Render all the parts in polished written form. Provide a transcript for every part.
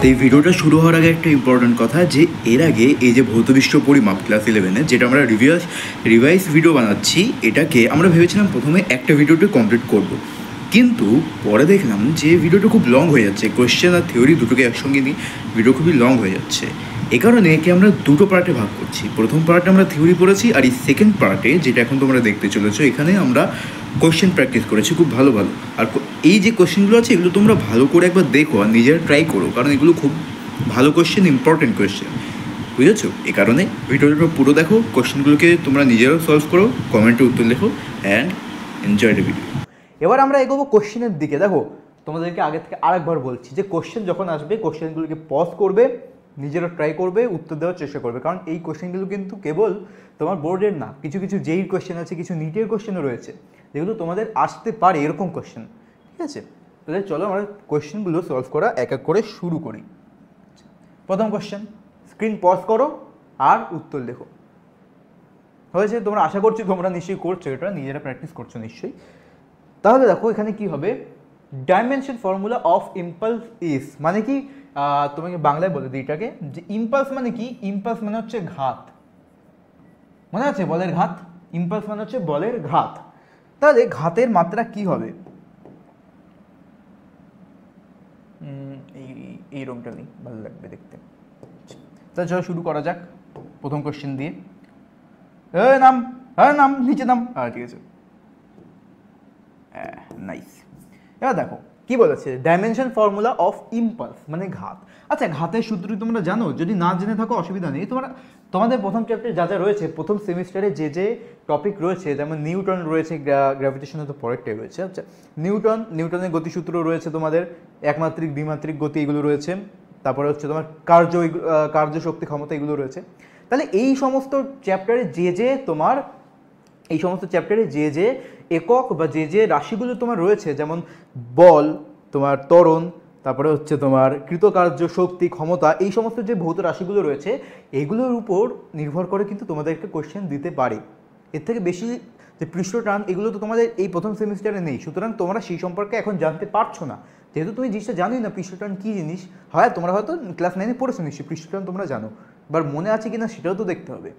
তো এই ভিডিওটা শুরু হওয়ার আগে একটা ইম্পর্টেন্ট কথা যে এর আগে এই যে ভৌত বিশ্ব পরিমাপ ক্লাস 11 যেটা আমরা রিভাইজ ভিডিও বানাচ্ছি, এটাকে আমরা ভেবেছিলাম প্রথমে একটা ভিডিওতে কমপ্লিট করব, কিন্তু পরে দেখলাম যে ভিডিওটা খুব লং হয়ে যাচ্ছে, কোয়েশ্চেন আর থিওরি দুটোকে একসঙ্গে নিয়ে ভিডিও খুবই লং হয়ে যাচ্ছে। এই কারণে একে আমরা দুটো পার্টে ভাগ করছি। প্রথম পার্টে আমরা থিওরি পড়েছি, আর এই সেকেন্ড পার্টে যেটা এখন তোমরা দেখতে চলেছো এখানে আমরা কোয়েশ্চেন প্র্যাকটিস করেছি খুব ভালো। আর এই যে কোয়েশ্চেনগুলো আছে এগুলো তোমরা ভালো করে একবার দেখো আর নিজেরা ট্রাই করো, কারণ এগুলো খুব ভালো কোয়েশ্চেন, ইম্পর্টেন্ট কোয়েশ্চেন, বুঝেছো? এই কারণে ভিডিওটা পুরো দেখো, কোয়েশ্চেনগুলোকে তোমরা নিজেরাও সলভ করো, কমেন্টে উত্তর লেখো অ্যান্ড এনজয় দ্য ভিডিও। এবার আমরা এগোবো কোশ্চেনের দিকে। দেখো, তোমাদেরকে আগে থেকে আরেকবার বলছি যে কোশ্চেন যখন আসবে কোশ্চেনগুলোকে পজ করবে, নিজেরা ট্রাই করবে, উত্তর দেওয়ার চেষ্টা করবে, কারণ এই কোশ্চেনগুলো কিন্তু কেবল তোমার বোর্ডের না, কিছু কিছু যেই কোশ্চেন আছে, কিছু নিটের কোশ্চেনও রয়েছে যেগুলো তোমাদের আসতে পারে এরকম কোশ্চেন, ঠিক আছে? তাহলে চলো আমরা কোশ্চেনগুলো সলভ করা এক এক করে শুরু করি। প্রথম কোশ্চেন, স্ক্রিন পজ করো আর উত্তর লেখো। হয়েছে? তোমরা আশা করছি তোমরা নিশ্চয়ই করছো, এটা নিজেরা প্র্যাকটিস করছো নিশ্চয়ই। তাহলে দেখো এখানে কি হবে, dimension formula of impulse is মানে কি, তোমাকে বাংলায় বলে দিই এটাকে, যে ইম্পালস মানে কি? ইম্পালস মানে হচ্ছে ঘাত, মনে আছে? বলের ঘাত। ইম্পালস মানে হচ্ছে বলের ঘাত। তাহলে ঘাতের মাত্রা কি হবে? এই রংটা নেই, ভালো লাগবে দেখতে। তাহলে চলো শুরু করা যাক প্রথম কোশ্চেন দিয়ে। নাম, নাম, নিচে নাম। ঠিক আছে, নাইস। এবার দেখো কি বলেছে, ডাইমেনশন ফর্মুলা অফ ইম্পালস মানে ঘাত। আচ্ছা, ঘাতের সূত্রটি তোমরা জানো? যদি না জেনে থাকো অসুবিধা নেই, তোমাদের প্রথম চ্যাপ্টারে যা যা রয়েছে, প্রথম সেমিস্টারে যে যে টপিক রয়েছে, যেমন নিউটন রয়েছে, গ্র্যাভিটেশনের তো পরেরটাই রয়েছে। আচ্ছা, নিউটনের গতিসূত্র রয়েছে, তোমাদের একমাত্রিক দ্বিমাত্রিক গতি এগুলো রয়েছে, তারপরে হচ্ছে তোমার কার্যশক্তি ক্ষমতা এগুলো রয়েছে। তাহলে এই সমস্ত চ্যাপ্টারে যে যে একক বা যে যে রাশিগুলো তোমার রয়েছে, যেমন বল, তোমার ত্বরণ, তারপরে হচ্ছে তোমার কৃতকার্য শক্তি ক্ষমতা, এই সমস্ত যে ভৌত রাশিগুলো রয়েছে এগুলোর উপর নির্ভর করে কিন্তু তোমাদেরকে কোশ্চেন দিতে পারে। এর থেকে বেশি যে পৃষ্ঠটান এগুলো তো তোমাদের এই প্রথম সেমিস্টারে নেই, সুতরাং তোমরা সেই সম্পর্কে এখন জানতে পারছো না, যেহেতু তুমি জিনিসটা জানোই না পৃষ্ঠটান কী জিনিস। হয় তোমরা হয়তো ক্লাস 9-এ পড়েছো নিশ্চয়ই, পৃষ্ঠটান তোমরা জানো, এবার মনে আছে কি না সেটাও তো দেখতে হবে।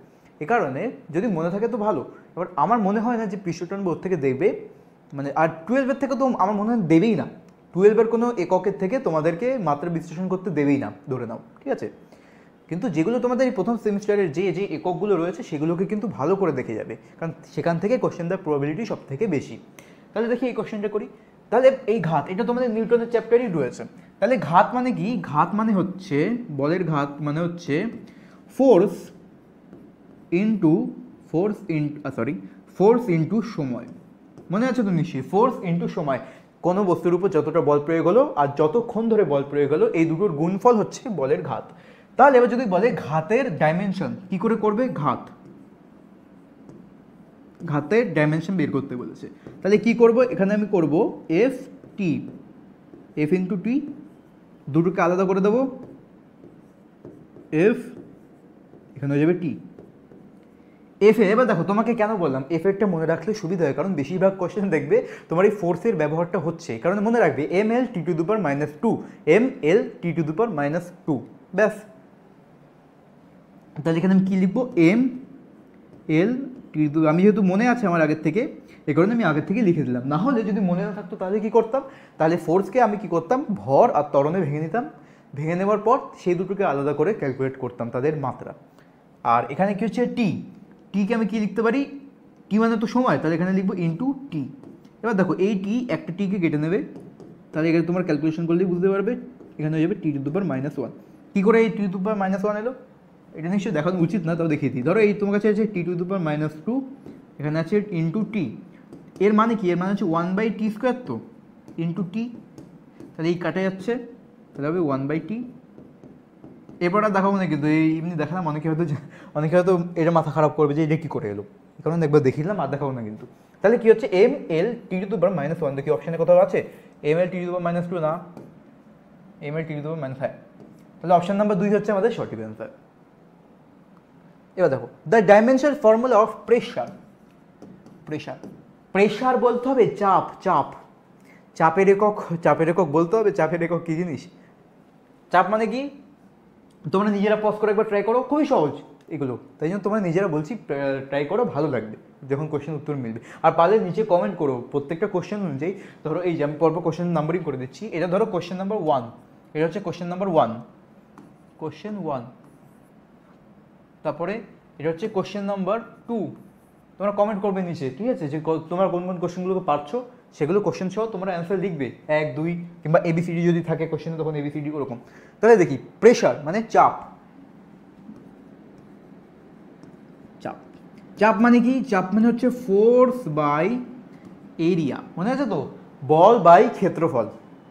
এ কারণে যদি মনে থাকে তো ভালো। এবার আমার মনে হয় না যে পৃষ্ঠটান বোর্ড থেকে দেখবে, মানে আর 12-এর থেকে তো আমার মনে হয় দেবেই না, 12-এর কোনো এককের থেকে তোমাদেরকে মাত্রা বিশ্লেষণ করতে দেবেই না, ধরে নাও, ঠিক আছে? কিন্তু যেগুলো তোমাদের এই প্রথম সেমিস্টারের যে যে এককগুলো রয়েছে সেগুলোকে কিন্তু ভালো করে দেখে যাবে, কারণ সেখান থেকে কোশ্চেন দেওয়ার প্রবাবিলিটি সব থেকে বেশি। তাহলে দেখি এই কোশ্চেনটা করি। তাহলে এই ঘাত, এটা তোমাদের নিউটনের চ্যাপ্টারই রয়েছে। তাহলে ঘাত মানে কি? ঘাত মানে হচ্ছে, বলের ঘাত মানে হচ্ছে ফোর্স ইন্টু সময়। মনে আছে তো নিশ্চয়ই? ফোর্স ইন্টু সময়, কোনো বস্তুর উপর যতটা বল প্রয়োগ হলো আর যতক্ষণ ধরে বল প্রয়োগ হলো, এই দুটোর গুণফল হচ্ছে বলের ঘাত। তাহলে এবার যদি বলে ঘাতের ডাইমেনশন কি করে করবে, ঘাতের ডাইমেনশন বের করতে বলেছে, তাহলে কি করব? এখানে আমি করব এফ ইন্টু টি, দুটোকে আলাদা করে দেবো, এফ এখানে হয়ে যাবে টি, এফ এ। এবার দেখো তোমাকে কেন বললাম এফেক্টটা মনে রাখলে সুবিধা হয়, কারণ বেশিরভাগ কোশ্চেন দেখবে তোমার এই ফোর্সের ব্যবহারটা হচ্ছে, কারণ মনে রাখবে ml t⁻², ml t⁻², ব্যাস। তাহলে এখানে আমি কী লিখবো, ml t, আমি যেহেতু মনে আছে আমার আগের থেকে, এই কারণে আমি আগের থেকে লিখে দিলাম। না হলে যদি মনে না থাকতো তাহলে কি করতাম, তাহলে ফোর্সকে আমি কি করতাম, ভর আর ত্বরণে ভেঙে নিতাম, ভেঙে নেওয়ার পর সেই দুটোকে আলাদা করে ক্যালকুলেট করতাম তাদের মাত্রা। আর এখানে কি হচ্ছে টিকে আমি কি লিখতে পারি, টি মানে তো সময়, তাহলে এখানে লিখবো ইন্টু টি। এবার দেখো এই টি একটা টিকে কেটে নেবে, তাহলে এখানে তোমার ক্যালকুলেশন করলেই বুঝতে পারবে, এখানে হয়ে যাবে t⁻²। কী করে এই t⁻² এলো এটা নিশ্চয়ই দেখানো উচিত না, তাও দেখিয়ে দিই। ধরো এই তোমার কাছে আছে t⁻², এখানে আছে ইন্টু টি, এর মানে কি? এর মানে হচ্ছে 1/t², তো ইন্টু টি, তাহলে এই কাটা যাচ্ছে, তাহলে হবে 1/t। এরপর আর দেখাবো না, কিন্তু এই এমনি দেখালাম, অনেকে হয়তো এটা মাথা খারাপ করবে যে এটা কী করে এলো, কারণ একবার দেখিলাম আর দেখাবো না কিন্তু। তাহলে কি হচ্ছে, ml t⁻², দেখি অপশানে কোথাও আছে ml t⁻², না ml t⁻², তাহলে অপশান নাম্বার 2 হচ্ছে আমাদের সঠিক অ্যান্সার। এবার দেখো the dimension formula of pressure বলতে হবে চাপের একক বলতে হবে। চাপের একক কী জিনিস? চাপ মানে কি তোমরা নিজেরা পজ করে একবার ট্রাই করো, খুবই সহজ এগুলো, তাই জন্য তোমরা নিজেরা বলছি ট্রাই করো, ভালো লাগবে যখন কোশ্চেন উত্তর মিলবে। আর পারলে নিচে কমেন্ট করো প্রত্যেকটা কোশ্চেন অনুযায়ী। ধরো এই যে আমি পরপর কোশ্চেন নাম্বারিং করে দিচ্ছি, এটা ধরো কোশ্চেন নাম্বার 1, এটা হচ্ছে কোশ্চেন নাম্বার 1, কোশ্চেন 1, তারপরে এটা হচ্ছে কোশ্চেন নাম্বার 2। তোমরা কমেন্ট করবে নিচে, ঠিক আছে, যে তোমরা কোন কোন কোশ্চেনগুলোকে পারছো সেগুলো কোশ্চেন সহ তোমরা অ্যান্সার লিখবে 1 2 কিংবা এবিসিডি যদি থাকে কোশ্চেনে তখন এবিসিডি ওরকম। তাহলে দেখি প্রেশার মানে চাপ, চাপ চাপ মানে কি, চাপ মানে হচ্ছে ফোর্স বাই এরিয়া, মনে আছে তো, বল বাই ক্ষেত্রফল,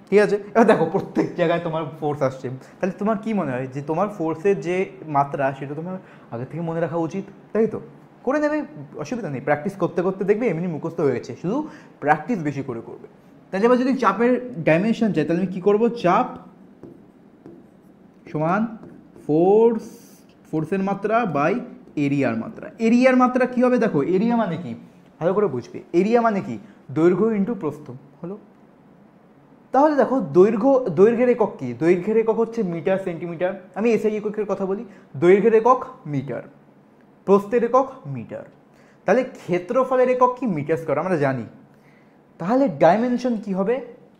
ঠিক আছে। এবার দেখো প্রত্যেক জায়গায় তোমার ফোর্স আসছে, তাহলে তোমার কি মনে হয় যে তোমার ফোর্সের যে মাত্রা সেটা তোমার আগে থেকে মনে রাখা উচিত, তাই তো, করে নেবে, অসুবিধা নেই, প্র্যাকটিস করতে করতে দেখবে এমনি মুখস্থ হয়ে গেছে, শুধু প্র্যাকটিস বেশি করে করবে। তাহলে এবার যদি চাপের ডাইমেনশন চাই তাহলে আমি কী করবো, চাপ সমান ফোর্সের মাত্রা বাই এরিয়ার মাত্রা। এরিয়ার মাত্রা কী হবে দেখো, এরিয়া মানে কি ভালো করে বুঝবে, এরিয়া মানে কি দৈর্ঘ্য ইন্টু প্রস্থ হলো। তাহলে দেখো দৈর্ঘ্যের একক কি, দৈর্ঘ্যের একক হচ্ছে মিটার সেন্টিমিটার, আমি এসআই এককের কথা বলি, দৈর্ঘ্যের একক মিটার, প্রস্থের একক মিটার, তাহলে ক্ষেত্রফলের একক কি মিটার স্কয়ার আমরা জানি। তাহলে ডাইমেনশন কি হবে,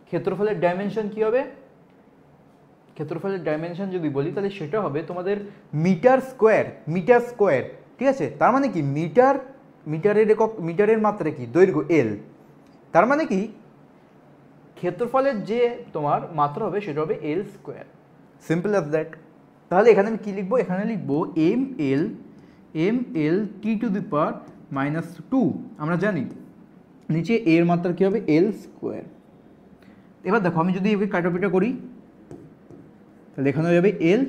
ক্ষেত্রফলের ডাইমেনশন কি হবে, ক্ষেত্রফলের ডাইমেনশন যদি বলি তাহলে সেটা হবে তোমাদের মিটার স্কোয়ার, মিটার স্কোয়ার, ঠিক আছে। তার মানে কি মিটারের একক, মিটারের মাত্রা কি দৈর্ঘ্য এল, তার মানে কি ক্ষেত্রফলের যে তোমার মাত্রা হবে সেটা হবে এল স্কোয়ার, সিম্পল অ্যাজ দ্যাট। তাহলে এখানে আমি কী লিখবো, এখানে লিখবো M L T to the power -2, আমরা জানি নিচে এর মাত্রা কী হবে এল স্কোয়ার। এবার দেখো আমি যদি একে কাটাপিটা করি তাহলে এখানে হয়ে যাবে এল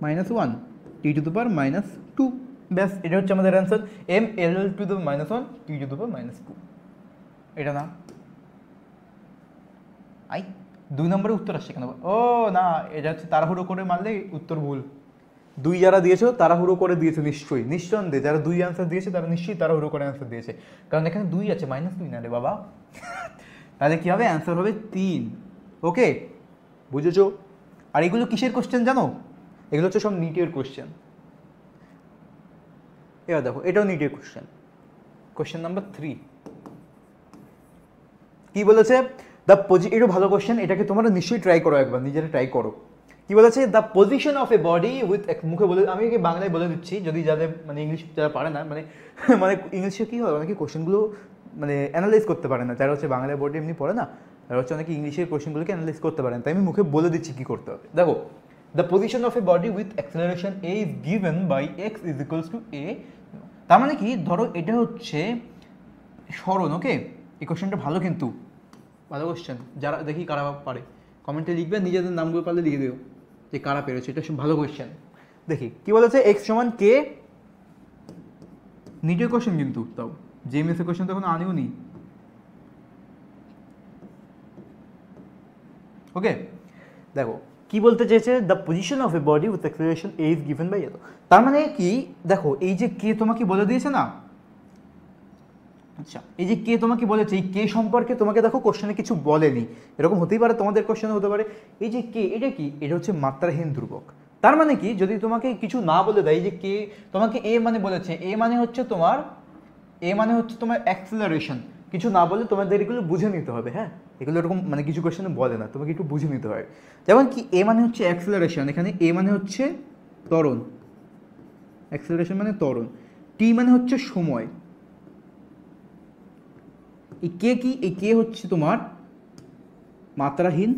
-1 টি টু দি পাওয়ার -2, ব্যাস এটা হচ্ছে আমাদের answer, M L to the -1 T to the power -2। এটা না আই 2 নম্বরে উত্তর আসছে কেন, ও না এটা হচ্ছে তাড়াহুড়ো করে মারলে উত্তর ভুল। 2 যারা দিয়েছো তাড়াহুড়ো করে দিয়েছো নিশ্চয়ই, নিঃসন্দেহে যারা 2 অ্যান্সার দিয়েছে তারা নিশ্চয়ই তাড়াহুড়ো করে অ্যান্সার দিয়েছে, কারণ এখানে 2 আছে -2 না রে বাবা। তাহলে কী হবে, অ্যান্সার হবে 3। ওকে বুঝেছো। আর এগুলো কিসের কোশ্চেন জানো, এগুলো হচ্ছে সব নিটের কোশ্চেন। এবার দেখো এটাও নিটের কোশ্চেন, কোশ্চেন নাম্বার 3 কি বলেছে, একটু ভালো কোশ্চেন, এটাকে তোমরা নিশ্চয়ই ট্রাই করো, একবার নিজেরা ট্রাই করো। কি বলেছে, the position of a body with, মুখে বলে আমি একে বাংলায় বলে দিচ্ছি, যদি যাদের মানে ইংলিশ যারা পারে না, মানে মানে ইংলিশে কী হয় অনেকে কোশ্চেনগুলো মানে অ্যানালাইজ করতে পারে না, যারা হচ্ছে বাংলায় বোর্ডে এমনি পড়ে না, তারা হচ্ছে অনেকে ইংলিশের কোশ্চেনগুলোকে অ্যানালাইজ করতে পারে না, তাই আমি মুখে বলে দিচ্ছি কী করতে হবে। দেখো the position of a body with acceleration a is given by x is equals to a, তার মানে কি ধরো এটা হচ্ছে সরণ, ওকে এই কোশ্চেনটা ভালো, কিন্তু ভালো কোশ্চেন, যারা দেখি কারা পারে কমেন্টে লিখবে, নিজেদের নামগুলো পারলে লিখে দিও যে কারা পেরেছে, এটা ভালো কোশ্চেন। দেখি কি বলেছে, এক্স সমান কে, নিটের কোশ্চেন কিন্তু, তাও জেএমএস কোশ্চেন তো এখন আনিও নি, ওকে। দেখো কি বলতে চেয়েছে, the position of a body with acceleration a is given by এত, তার মানে কি দেখো এই যে কে তোমাকে বলে দিয়েছে না, আচ্ছা এই যে কে তোমাকে বলেছে, এই কে সম্পর্কে তোমাকে দেখো কোশ্চেনে কিছু বলেনি, এরকম হতেই পারে তোমাদের কোশ্চেনে হতে পারে, এই যে কে এটা কি, এটা হচ্ছে মাত্রাহীন ধ্রুবক। তার মানে কি যদি তোমাকে কিছু না বলে দেয়, যে কে তোমাকে এ মানে বলেছে, এ মানে হচ্ছে তোমার অ্যাক্সেলারেশন, কিছু না বলে তোমাদের এগুলো বুঝে নিতে হবে, হ্যাঁ এগুলো এরকম মানে কিছু কোশ্চেনে বলে না, তোমাকে একটু বুঝে নিতে হয়। যেমন কি এ মানে হচ্ছে অ্যাক্সেলারেশন, এখানে এ মানে হচ্ছে ত্বরণ, অ্যাক্সেলারেশন মানে ত্বরণ, টি মানে হচ্ছে সময়, এই কে কি, এই কে হচ্ছে তোমার মাত্রাহীন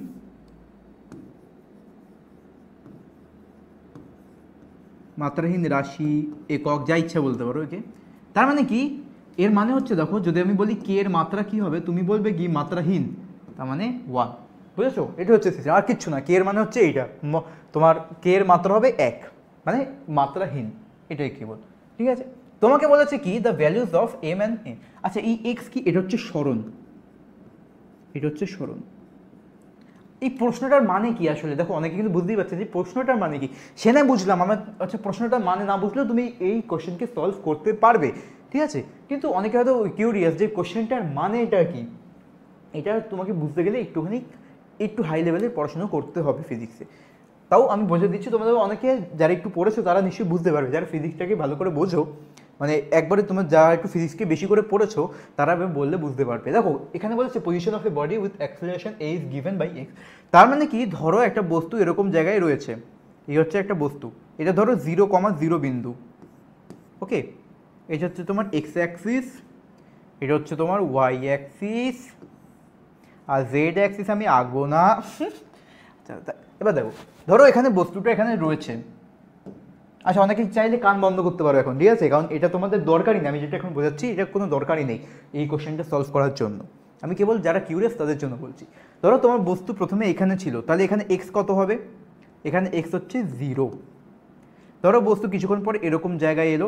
রাশি, একক, যা ইচ্ছা বলতে পারো একে। তার মানে কি এর মানে হচ্ছে দেখো যদি আমি বলি কে এর মাত্রা কি হবে, তুমি বলবে কি মাত্রাহীন, তার মানে 1, বুঝেছো, এটা হচ্ছে আর কিচ্ছু না, কে এর মানে হচ্ছে এইটা, তোমার কে এর মাত্রা হবে 1 মানে মাত্রাহীন, এটাই কেবল, ঠিক আছে। তোমাকে বলেছে কি the values of M and a, আচ্ছা এই এক্স কি, এটা হচ্ছে সরণ, এটা হচ্ছে সরণ। এই প্রশ্নটার মানে কি আসলে দেখো অনেকে কিন্তু বুঝতেই পারছে যে প্রশ্নটার মানে কি, সে না বুঝলাম আমার, আচ্ছা প্রশ্নটার মানে না বুঝলেও তুমি এই কোশ্চেনকে সলভ করতে পারবে, ঠিক আছে। কিন্তু অনেকে হয়তো কিউরিয়াস যে কোশ্চেনটার মানে এটা কি, এটা তোমাকে বুঝতে গেলে একটুখানি একটু হাই লেভেলের পড়াশোনা করতে হবে ফিজিক্সে। তাও আমি বুঝে দিচ্ছি, তোমাদের অনেকে যারা একটু পড়েছো তারা নিশ্চয়ই বুঝতে পারবে, যারা ফিজিক্সটাকে ভালো করে বোঝো, মানে একবারে তোমার যারা একটু ফিজিক্সকে বেশি করে পড়েছো তারা বললে বুঝতে পারবে। দেখো এখানে বলেছে position of a body with acceleration a is given by x. তার মানে কি, ধরো একটা বস্তু এরকম জায়গায় রয়েছে, এই হচ্ছে একটা বস্তু, এটা ধরো 0,0 বিন্দু, ওকে, এটা হচ্ছে তোমার এক্স অ্যাক্সিস, এটা হচ্ছে তোমার ওয়াই অ্যাক্সিস, আর জেড অ্যাক্সিস আমি আঁকবো না। এবার দেখো, ধরো এখানে বস্তুটা এখানে রয়েছে। আচ্ছা, অনেকে চাইলে কান বন্ধ করতে পারো এখন, ঠিক আছে, কারণ এটা তোমাদের দরকারই নেই, আমি যেটা এখন বোঝাচ্ছি এটা কোনো দরকারই নেই এই কোশ্চেনটা সলভ করার জন্য। আমি কেবল যারা কিউরিয়াস তাদের জন্য বলছি। ধরো তোমার বস্তু প্রথমে এখানে ছিল, তাহলে এখানে এক্স কত হবে? এখানে এক্স হচ্ছে 0। ধরো বস্তু কিছুক্ষণ পর এরকম জায়গায় এলো,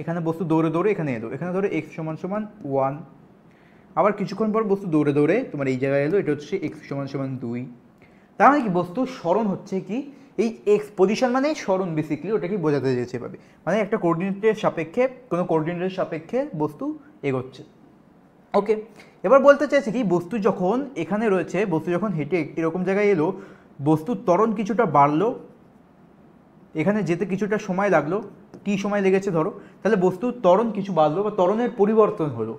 এখানে বস্তু দৌড়ে দৌড়ে এখানে এলো, এখানে ধরো এক্স সমান সমান 1। আবার কিছুক্ষণ পর বস্তু দৌড়ে দৌড়ে তোমার এই জায়গায় এলো, এটা হচ্ছে এক্স সমান সমান 2। তার মানে কি, বস্তু স্মরণ হচ্ছে কি, এই এক্স পজিশন মানে স্মরণ, বেসিক্যালি ওটা কি বোঝাতে চেয়েছে এভাবে, মানে একটা কোঅর্ডিনেটের সাপেক্ষে, কোনো কোঅর্ডিনেটের সাপেক্ষে বস্তু এগোচ্ছে, ওকে। এবার বলতে চাইছি কি, বস্তু যখন এখানে রয়েছে, বস্তু যখন হেঁটে এরকম জায়গায় এলো, বস্তুর ত্বরণ কিছুটা বাড়লো, এখানে যেতে কিছুটা সময় লাগলো, টি সময় লেগেছে ধরো, তাহলে বস্তুর ত্বরণ কিছু বাড়লো বা ত্বরণের পরিবর্তন হলো।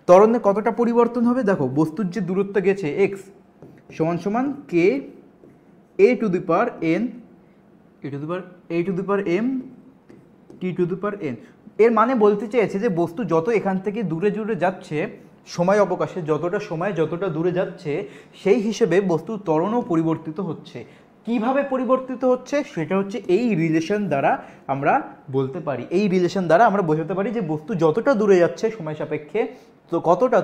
ত্বরণে কতটা পরিবর্তন হবে? দেখো, বস্তুর যে দূরত্ব গেছে এক্স সমান সমান k a to the power n a to the power m t to the power n. এর মানে বলতে চেয়েছে যে বস্তু যত এখান থেকে দূরে দূরে যাচ্ছে, সময় অবকাশে যতটা সময় যতটা দূরে যাচ্ছে, সেই হিসেবে বস্তুর ত্বরণও পরিবর্তিত হচ্ছে। কিভাবে পরিবর্তিত হচ্ছে সেটা হচ্ছে এই রিলেশন দ্বারা আমরা বলতে পারি, এই রিলেশন দ্বারা আমরা বোঝাতে পারি যে বস্তু যতটা দূরে যাচ্ছে সময় সাপেক্ষে, তো কতটা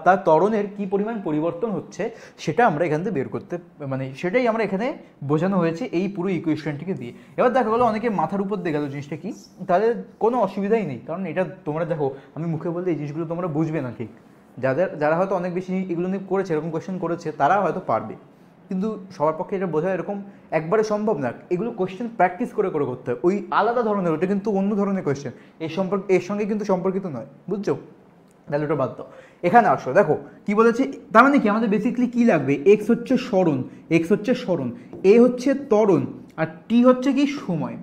তার ত্বরণের কী পরিমাণ পরিবর্তন হচ্ছে সেটা আমরা এখান থেকে বের করতে, মানে সেটাই আমরা এখানে বোঝানো হয়েছে এই পুরো ইকুয়েশনটিকে দিয়ে। এবার দেখা গেলো অনেকে মাথার উপর দিয়ে গেল জিনিসটা কি, তাহলে কোনো অসুবিধাই নেই, কারণ এটা তোমরা দেখো আমি মুখে বললে এই জিনিসগুলো তোমরা বুঝবে না ঠিক। যারা হয়তো অনেক বেশি এগুলো নিয়ে করেছে, এরকম কোয়েশ্চেন করেছে, তারা হয়তো পারবে, কিন্তু সবার পক্ষে এটা বোঝা এরকম একবারে সম্ভব না। এগুলো কোয়েশ্চেন প্র্যাকটিস করে করে করতে হয়, ওই আলাদা ধরনের, ওটা কিন্তু অন্য ধরনের কোয়েশ্চেন, এর সঙ্গে কিন্তু সম্পর্কিত নয়, বুঝছো? তাহলে ওটা বাদ দাও, এখানে আসো। দেখো কি বলেছে, তার মানে কি আমাদের বেসিক্যালি কি লাগবে, এক্স হচ্ছে সরণ, এ হচ্ছে ত্বরণ, আর টি হচ্ছে কি সময়।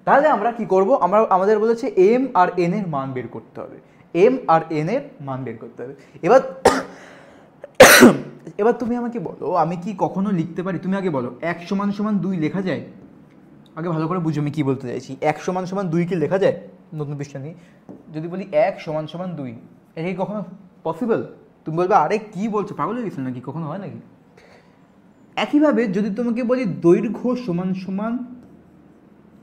তাহলে আমরা কি করব, আমাদের বলেছে এম আর এন এর মান বের করতে হবে, এবার তুমি আমাকে বলো, আমি কি কখনো লিখতে পারি, তুমি আগে বলো 1 সমান সমান 2 লেখা যায়? আগে ভালো করে বুঝো আমি কি বলতে চাইছি। 1 সমান সমান 2 কি লেখা যায়? নতুন পৃষ্ঠা নিয়ে যদি বলি 1 সমান সমান 2, এটা কি কখনো পসিবল? তুমি বলবে আরে কি বলছো, পাগল হয়ে গেছিল নাকি, কখনো হয় নাকি? একইভাবে যদি তোমাকে বলি দৈর্ঘ্য সমান সমান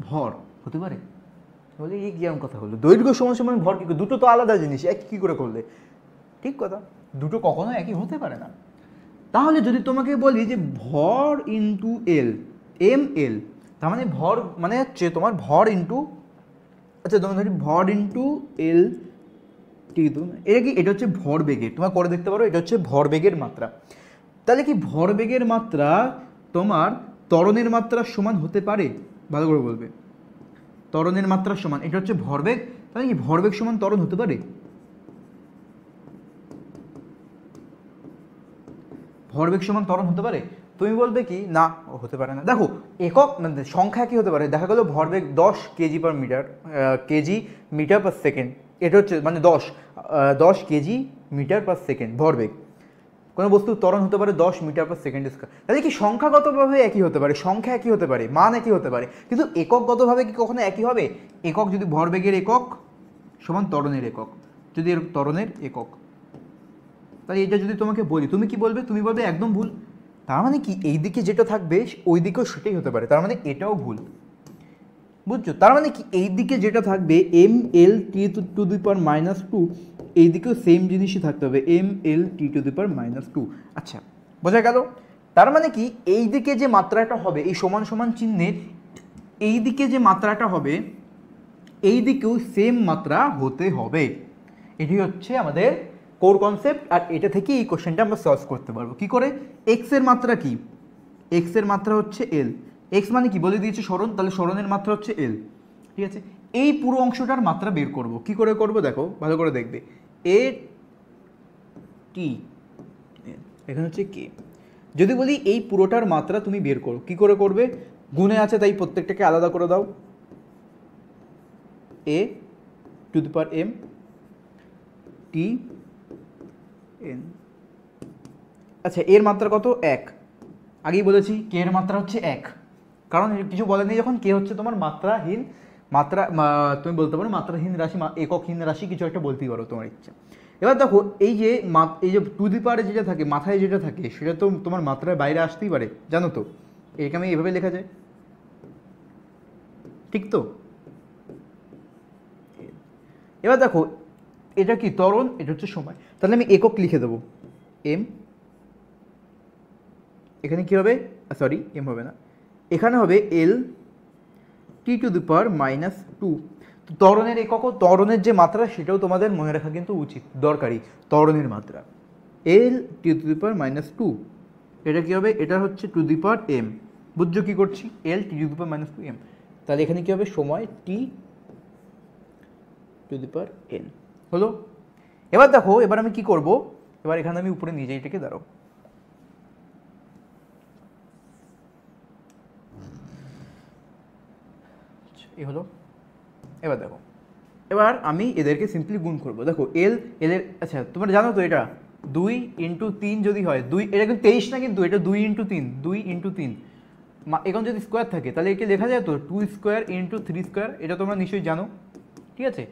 ভর, হতে পারে? বলে এই কি এমন কথা হলো, দৈর্ঘ্য সমান সমান ভর কি, দুটো তো আলাদা জিনিস, এক কি করে করলে? ঠিক কথা, দুটো কখনো একই হতে পারে না। তাহলে যদি তোমাকে বলি যে ভর ইন্টু এল, এম এল, তার মানে ভর মানে হচ্ছে তোমার ভর ইন্টু, আচ্ছা তোমার ধরি ভর ইন্টু এল টি, এটা কি, এটা হচ্ছে ভরবেগের, তোমার করে দেখতে পারো, এটা হচ্ছে ভরবেগের মাত্রা। তাহলে কি ভরবেগের মাত্রা তোমার ত্বরণের মাত্রা সমান হতে পারে? ভালো করে বলবে, ত্বরণের মাত্রা সমান, এটা হচ্ছে ভরবেগ, তাহলে কি ভরবেগ সমান ত্বরণ হতে পারে? ভরবেগ সমান ত্বরণ হতে পারে? তুমি বলবে কি না, হতে পারে না। দেখো একক মানে সংখ্যা কি হতে পারে, দেখা গেলো ভরবেগ 10 kg per metre, kg metre per second, এটা হচ্ছে মানে 10 কেজি মিটার পার সেকেন্ড ভরবেগ। কোনো বস্তুর ত্বরণ হতে পারে 10 মিটার পার সেকেন্ড স্কয়ার। তাহলে কি সংখ্যাগতভাবে একই হতে পারে, সংখ্যা একই হতে পারে, মান একই হতে পারে, কিন্তু এককগতভাবে কি কখনো একই হবে? একক যদি ভরবেগের একক সমান ত্বরণের একক, যদি এর ত্বরণের একক, তাহলে এটা যদি তোমাকে বলি তুমি কি বলবে? তুমি বলবে একদম ভুল। তার মানে কি এই দিকে যেটা থাকবে ওই দিকেও সেটাই হতে পারে, তার মানে এটাও ভুল, বুঝছো? তার মানে কি এই দিকে যেটা থাকবে M L T to the power -2, এই দিকেও সেম জিনিসই থাকতে হবে, M L T to the power -2। আচ্ছা, বোঝা গেল? তার মানে কি এই দিকে যে মাত্রাটা হবে, এই সমান সমান চিহ্নের এই দিকে যে মাত্রাটা হবে, এই দিকেও সেম মাত্রা হতে হবে। এটি হচ্ছে আমাদের কোর কনসেপ্ট, আর এটা থেকে এই কোশ্চেনটা আমরা সলভ করতে পারবো কি করে। এক্স এর মাত্রা কি? এক্স এর মাত্রা হচ্ছে এল, এক্স মানে কি বলে দিয়েছে সরণ, তাহলে সরণের মাত্রা হচ্ছে এল, ঠিক আছে। এই পুরো অংশটার মাত্রা বের করব, কি করে করব দেখো ভালো করে দেখবে, এ টি এখানে হচ্ছে কে, যদি বলি এই পুরোটার মাত্রা তুমি বের করো, কী করে করবে? গুণে আছে তাই প্রত্যেকটাকে আলাদা করে দাও, a two the power m t n। আচ্ছা, এর মাত্রা কত? 1। আগেই বলেছি কে এর মাত্রা হচ্ছে 1, কারণ কিছু বলেনি যখন কে হচ্ছে তোমার মাত্রাহীন, তুমি বলতে পারো মাত্রাহীন রাশি, এককহীন রাশি, কিছু একটা বলতেই পারো তোমার ইচ্ছা। এবার দেখো এই যে টু দি পাওয়ারে যেটা থাকে, মাথায় যেটা থাকে, সেটা তো তোমার মাত্রার বাইরে আসতেই পারে, জানো তো? এটাকে আমি এভাবে লেখা যায়, ঠিক তো? এবার দেখো এটা কি ত্বরণ, এটা হচ্ছে সময়, তাহলে আমি একক লিখে দেবো m। এখানে কি হবে? সরি, m হবে না, এখানে হবে l t two the power -2। তো ত্বরণের একক, ত্বরণের যে মাত্রা সেটাও তোমাদের মনে রাখা কিন্তু উচিত, দরকারি। ত্বরণের মাত্রা l t two the power -2, এটা কি হবে? এটা হচ্ছে টু দি পাওয়ার m। বুঝছো কি করছি? l t two the power -2m। তাহলে এখানে কি হবে? সময় t two the power n হলো। এবার দেখো, এবার আমি কি করব? এবার এখানে আমি উপরে নিয়ে যাই, এটাকে দাঁড়াও, এই হলো। এবার দেখো, এবার আমি এদেরকে সিম্পলি গুণ করবো। দেখো এল এর, আচ্ছা তোমরা জানো তো এটা 2 × 3 যদি হয় 2, এটা কিন্তু 23 না, কিন্তু এটা 2 × 3, 2 × 3 এখন যদি স্কোয়ার থাকে তাহলে একে লেখা যায় তো 2² × 3², এটা তোমরা নিশ্চয়ই জানো, ঠিক আছে?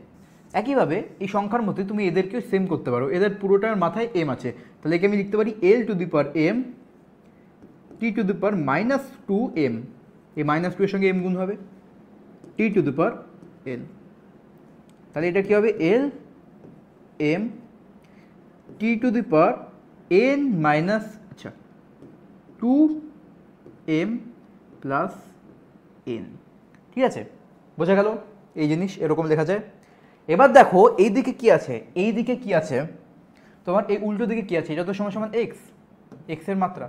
একইভাবে এই সংখ্যার মধ্যে তুমি এদেরকেও সেম করতে পারো, এদের পুরোটার মাথায় m আছে, তাহলে একে আমি লিখতে পারি l two the power m t two the power -2m, এই -2 এর সঙ্গে m গুণ হবে, t two the power n। তাহলে এটা কি হবে? l m t two the power n minus, আচ্ছা 2m প্লাস n, ঠিক আছে? বোঝা গেল এই জিনিস এরকম লেখা যায়। এবার দেখো এই দিকে কি আছে, এই দিকে কি আছে তোমার, এই উল্টো দিকে কি আছে? এটা তো সমান সমান x, x এর মাত্রা।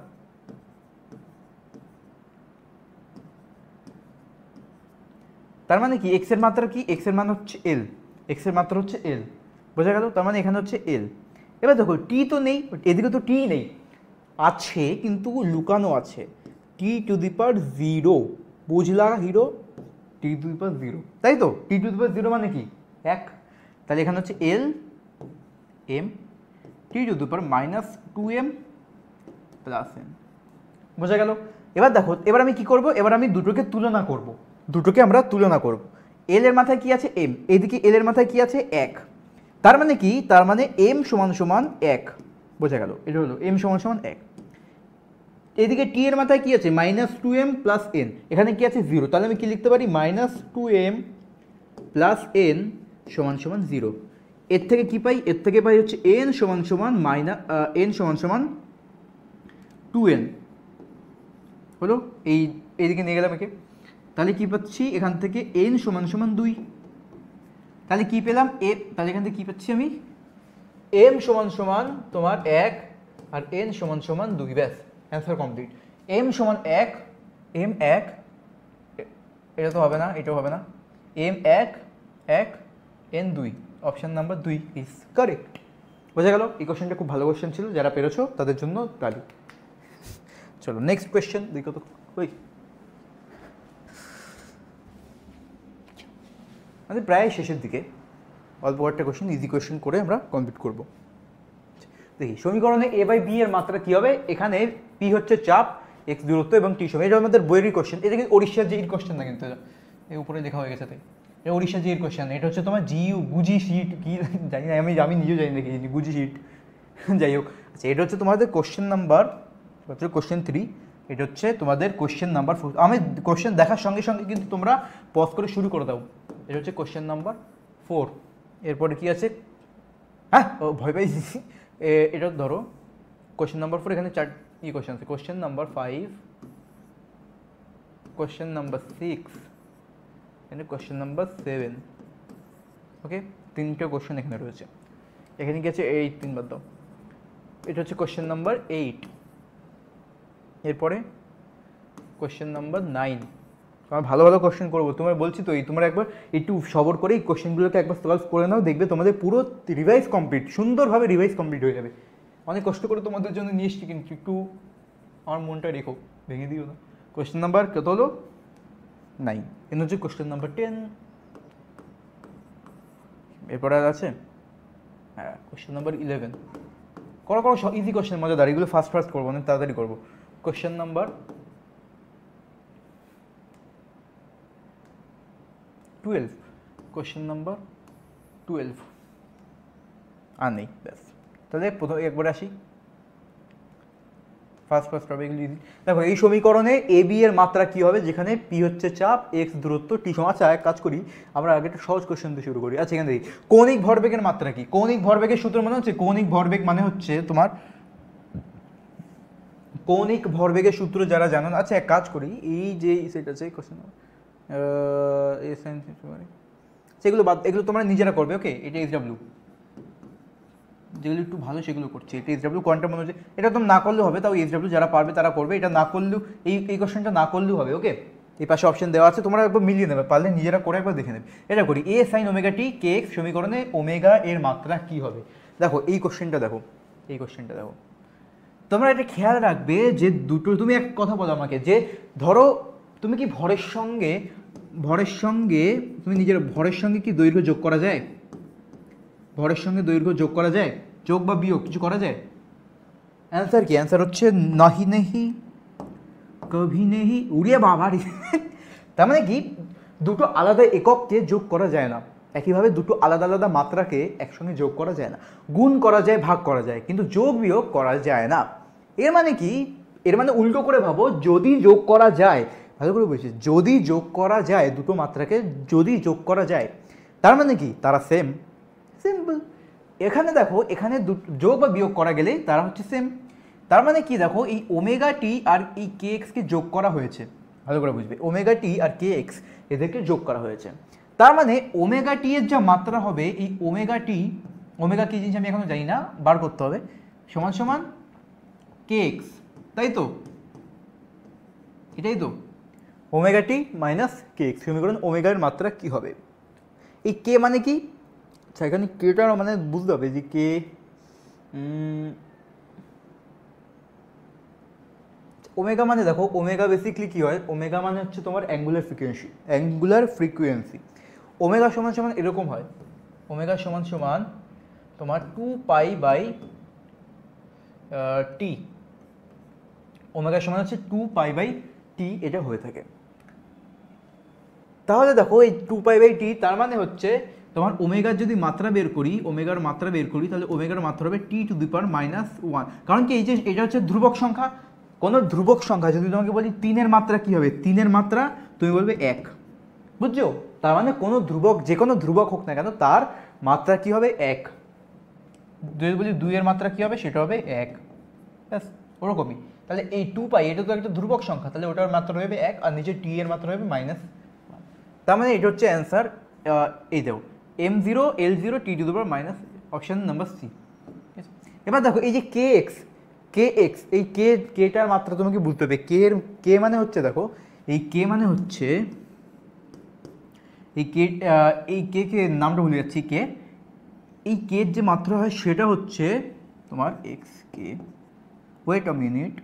তার মানে কি x এর মাত্রা কি? x এর মান হচ্ছে l, x এর মাত্রা হচ্ছে l, বোঝা গেল? তার মানে এখানে হচ্ছে l। এবার দেখো t তো নেই, এদিকে তো t নেই, আছে কিন্তু লুকানো আছে, t টু দি পাওয়ার 0, বুঝলা হিরো? t টু দি পাওয়ার 0, তাই তো? t টু দি পাওয়ার 0 মানে কি? 1। তাহলে এখানে হচ্ছে l m t two the power -2m plus n, বোঝা গেল? এবার দেখো, এবার আমি কি করব? এবার আমি দুটোকে তুলনা করব, দুটোকে আমরা তুলনা করব। এল এর মাথায় কি আছে? m, এদিকে এল এর মাথায় কি আছে? 1। তার মানে কি? তার মানে m সমান সমান 1, বোঝা গেল? এটা হলো m সমান সমান 1। এদিকে t এর মাথায় কি আছে? -2m প্লাস n, এখানে কি আছে? 0। তাহলে আমি কি লিখতে পারি? -2m প্লাস n সমান সমান 0। এর থেকে কি পাই? এর থেকে পাই হচ্ছে n সমান সমান n সমান সমান 2n, হলো? এইদিকে নিয়ে গেলাম একে, তাহলে কি পাচ্ছি এখান থেকে? n সমান সমান 2। তাহলে কি পেলাম? তাহলে এখান থেকে কি পাচ্ছি আমি? m সমান সমান তোমার 1 আর n সমান সমান 2, ব্যাস অ্যান্সার কমপ্লিট। m সমান 1, m 1, এটা তো হবে না, এটাও হবে না, m 1 1 n 2, option number 2 is correct. বোঝা গেল? এই কোশ্চেনটা খুব ভালো কোশ্চেন ছিল, যারা পেরেছো তাদের জন্য তালি। চলো নেক্সট কোয়েশ্চেন দেখো তো। ওই আমাদের প্রায় শেষের দিকে, অল্প একটা কোয়েশ্চেন, ইজি কোয়েশ্চেন করে আমরা কমপ্লিট করব। দেখি সমীকরণে a/b এর মাত্রা কি হবে? এখানে p হচ্ছে চাপ, x দূরত্ব এবং t সময়। এটা আমাদের বইয়েরই কোয়েশ্চেন, এটা কিন্তু ওড়িশার যে কোয়েশ্চেন না, কিন্তু এই উপরে লেখা হয়ে গেছে, তাই এটা ওড়িশার যে কোয়েশ্চেন। এটা হচ্ছে তোমার জিইউ গুজি শিট, কি জানি না, আমি নিজেও জানি না কি জানি গুজি শিট, যাই হোক। আচ্ছা, এটা হচ্ছে তোমাদের কোয়েশ্চেন নাম্বার, কোয়েশ্চেন 3, এটা হচ্ছে তোমাদের কোয়েশ্চেন নাম্বার 4। আমি কোয়েশ্চেন দেখার সঙ্গে সঙ্গে কিন্তু তোমরা পজ করে শুরু করে দাও। এটা হচ্ছে কোয়েশ্চেন নাম্বার 4। এরপরে কি আছে? হ্যাঁ, ভয় পাইছি। এটা ধরো কোয়েশ্চেন নাম্বার 4, এখানে 4টি কোয়েশ্চেন আছে। কোয়েশ্চেন নাম্বার 5, কোয়েশ্চেন নাম্বার 6, এখানে কোয়েশ্চেন নাম্বার 7। ওকে, 3টে কোয়েশ্চেন এখানে রয়েছে। এখানে কি আছে? 8, 3 বাদ দাও। এটা হচ্ছে কোয়েশ্চেন নাম্বার 8। এরপরে কোয়েশ্চেন নাম্বার 9। তোমার ভালো ভালো কোয়েশ্চেন করবো, তোমার বলছি তো, তোমরা একবার একটু সবর করে এই কোয়েশ্চেনগুলোকে একবার সলভ করে নাও, দেখবে তোমাদের পুরো রিভাইজ কমপ্লিট, সুন্দরভাবে রিভাইজ কমপ্লিট হয়ে যাবে। অনেক কষ্ট করে তোমাদের জন্য নিয়ে এসছি, কিন্তু একটু আমার মনটা রেখো, ভেঙে দিও না। কোয়েশ্চেন নাম্বার কত হলো? 9। এন হচ্ছে কোয়েশ্চেন নাম্বার 10। এরপরে আর আছে? হ্যাঁ, কোয়েশ্চেন নাম্বার 11। করো করো, ইজি কোয়েশ্চেন, মজাদার, এগুলো ফার্স্ট করবো না, তাড়াতাড়ি করবো। Question number 12। কোয়েশ্চেন নাম্বার 12 আর নেই, ব্যাস। তাহলে প্রথম একবার আসি, ফার্স্ট হবে এগুলো ইজি। দেখো এই সমীকরণে এ বি এর মাত্রা কি হবে, যেখানে পি হচ্ছে চাপ, এক্স দূরত্ব, টি সমান। আচ্ছা এক কাজ করি, আমরা আগে একটা সহজ কোয়েশ্চেন দিয়ে শুরু করি। আচ্ছা এখান থেকে কৌণিক ভরবেগের মাত্রা কি? কৌণিক ভরবেগের সূত্র মানে হচ্ছে, কৌণিক ভরবেগ মানে হচ্ছে তোমার, কৌণিক ভরবেগের সূত্র যারা জানো না, আচ্ছা এক কাজ করি, এই যে সেট আছে কোয়েশ্চেন সেগুলো বাদ, এগুলো তোমরা নিজেরা করবে, ওকে? এটা এসডব্লিউ, যেগুলো একটু ভালো সেগুলো করছে। এটা এসডব্লিউ কোয়ান্টাম মনে হচ্ছে, এটা তো না করলেও হবে, তাও এসডব্লিউ যারা পারবে তারা করবে, এটা না করলেও, এই কোয়েশ্চেনটা না করলেও হবে, ওকে? এই পাশে অপশন দেওয়া আছে, তোমরা একবার মিলিয়ে নেবে, পারলে নিজেরা করে একবার দেখে নেবে। এটা করি, এ সাইন ওমেগা টি কে এক্স সমীকরণে ওমেগা এর মাত্রা কি হবে? দেখো এই কোয়েশ্চেনটা দেখো, এই কোয়েশ্চেনটা দেখো, তোমরা এটা খেয়াল রাখবে যে দুটো, তুমি এক কথা বলো আমাকে, যে ধরো তুমি কি ভরের সঙ্গে তুমি নিজের ভরের সঙ্গে কি দৈর্ঘ্য যোগ করা যায়? ভরের সঙ্গে দৈর্ঘ্য যোগ করা যায়? যোগ বা বিয়োগ কিছু করা যায়? অ্যান্সার কি? অ্যান্সার হচ্ছে নাহি নেহি কভি নেহি। উড়িয়ে বাবার তার মানে কি, দুটো আলাদা একককে যোগ করা যায় না, একইভাবে দুটো আলাদা আলাদা মাত্রাকে একসঙ্গে যোগ করা যায় না। গুণ করা যায়, ভাগ করা যায়, কিন্তু যোগ বিয়োগ করা যায় না। এর মানে কি? এর মানে উল্টো করে ভাবো, যদি যোগ করা যায়, ভালো করে বলছি, যদি যোগ করা যায় দুটো মাত্রাকে, যদি যোগ করা যায়, তার মানে কি তারা সেম। সিম্পল। এখানে দেখো, এখানে যোগ বা বিয়োগ করা গেলে তারা হচ্ছে সেম। তার মানে কি, দেখো এই ওমেগা টি আর এই কে এক্সকে যোগ করা হয়েছে, ভালো করে বুঝবে, ওমেগা টি আর কে এক্স এদেরকে যোগ করা হয়েছে। তার মানে ওমেগা টি এর যা মাত্রা হবে, এই ওমেগা টি, ওমেগা কি জিনিস আমি এখনো জানি না, বার করতে হবে, সমান সমান কে এক্স, তাই তো? এটাই তো ওমেগা টি মাইনাস কে এক্স সমীকরণ। ওমেগার মাত্রা কি হবে? এই কে মানে কি, আচ্ছা এখানে কেটা মানে বুঝতে হবে যে কে, ওমেগা মানে দেখো, ওমেগা বেসিকলি কি হয়, ওমেগা মানে হচ্ছে তোমার angular frequency, angular frequency. Omega সমান সমান এরকম হয়, ওমেগা সমান সমান তোমার 2 পাই টি, ওমেগা সমান হচ্ছে 2 পাই টি, এটা হয়ে থাকে। তাহলে দেখো এই 2 টি, তার মানে হচ্ছে তোমার ওমেগার যদি মাত্রা বের করি, ওমেগার মাত্রা বের করি, তাহলে ওমেগার মাত্রা হবে t⁻⁻1। কারণ কি, এই যে এটা হচ্ছে ধ্রুবক সংখ্যা, কোনো ধ্রুবক সংখ্যা যদি তোমাকে বলি 3-এর মাত্রা কি হবে, 3-এর মাত্রা তুমি বলবে 1, বুঝছো? তার মানে কোনো ধ্রুবক, যে কোনো ধ্রুবক হোক না কেন, তার মাত্রা কি হবে 1। যদি বলি 2-এর মাত্রা কি হবে, সেটা হবে 1, ব্যাস ওরকমই। তাহলে এই 2π, এটা তো একটা ধ্রুবক সংখ্যা, তাহলে ওটার মাত্রা হবে 1, আর নিচে টি এর মাত্রা হবে -1। তার মানে এটা হচ্ছে অ্যান্সার, এই দেও m0 l0 t⁻⁻, option number C. এবার দেখো এই যে কে এক্স, এই কেটার মাত্রা তোমাকে বুঝতে হবে। কে মানে হচ্ছে, দেখো এই কে মানে হচ্ছে, এই কে নামটা ভুলে যাচ্ছি, এই কের যে মাত্রা হয় সেটা হচ্ছে তোমার এক্স কে। Wait a minute,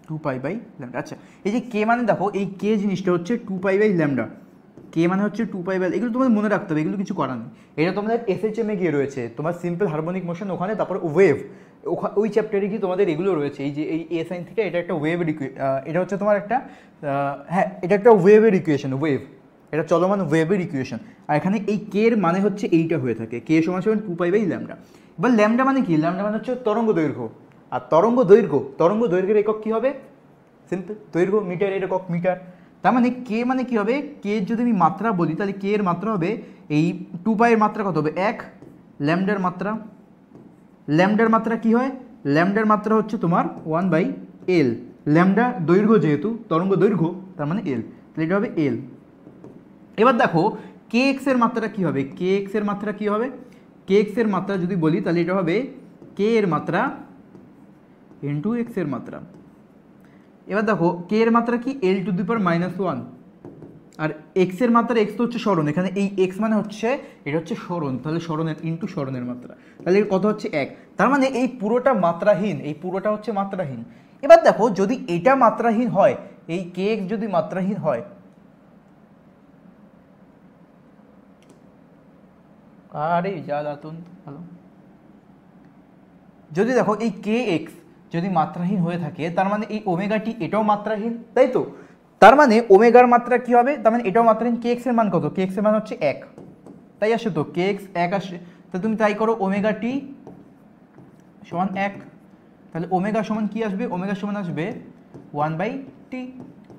two pi by lambda. আচ্ছা এই যে কে মানে দেখো, এই কে জিনিসটা হচ্ছে 2π বাই ল্যামডা, কে মানে হচ্ছে 2π বাই, এগুলো তোমাদের মনে রাখতে হবে, এগুলো কিছু করার নেই। এটা তোমাদের এসএইচএম এ গিয়ে রয়েছে, তোমার সিম্পল হারমোনিক মোশন ওখানে, তারপর ওয়েভ, ওই চ্যাপ্টারে কি তোমাদের এগুলো রয়েছে। এই যে এই এ সাইন থিটা, এটা একটা ওয়েভের এটা হচ্ছে তোমার একটা, হ্যাঁ এটা একটা ওয়েভের ইকুয়েশন, ওয়েভ, এটা চলমান ওয়েভের ইকুয়েশন। আর এখানে এই কে এর মানে হচ্ছে এইটা হয়ে থাকে, কে সমান সমান 2π বাই ল্যামডা। এবার ল্যামডা মানে কি, ল্যামডা মানে হচ্ছে তরঙ্গ দৈর্ঘ্য, আর তরঙ্গ দৈর্ঘ্যের একক কি হবে, সিম্পল, দৈর্ঘ্য মিটার, এর একক মিটার। তার মানে কে মানে কি হবে, কে যদি আমি মাত্রা বলি, তাহলে কে এর মাত্রা হবে, এই 2π এর মাত্রা কত হবে 1, ল্যামডার মাত্রা কি হয়, ল্যামডার মাত্রা হচ্ছে তোমার 1/l, ল্যামডা দৈর্ঘ্য, যেহেতু তরঙ্গ দৈর্ঘ্য তার মানে l, তাহলে এটা হবে l। এবার দেখো কে এক্স এর মাত্রা কি হবে, কে এক্স এর মাত্রা যদি বলি, তাহলে এটা হবে কে এর মাত্রা ইন্টু এক্স এর মাত্রা। এবার দেখো কে এর মাত্রা কি, l⁻⁻1, আর এক্সের মাত্রা এক্স তো হচ্ছে সরণ, এখানে এই এক্স মানে হচ্ছে এটা হচ্ছে সরণ, তাহলে সরণের ইন্টু সরণের মাত্রা, তাহলে কত হচ্ছে 1। তার মানে এই পুরোটা মাত্রাহীন, এই পুরোটা হচ্ছে মাত্রাহীন। এবার দেখো যদি এটা মাত্রাহীন হয়, এই কে এক্স যদি মাত্রাহীন হয়, আরে জ্বালাতন ভালো, যদি দেখো এই কে এক্স যদি মাত্রাহীন হয়ে থাকে তার মানে এই ওমেগা টি এটাও মাত্রাহীন, তাই তো? তার মানে ওমেগার মাত্রা কি হবে, তার মানে এটাও মাত্রাহীন। কে এক্স এর মান কত, কে এক্স এর মান হচ্ছে 1, তাই আসে তো, কে এক্স 1 আসে, তাহলে তুমি তাই করো ওমেগা টি সমান 1, তাহলে ওমেগা সমান কি আসবে, ওমেগা সমান আসবে 1/t।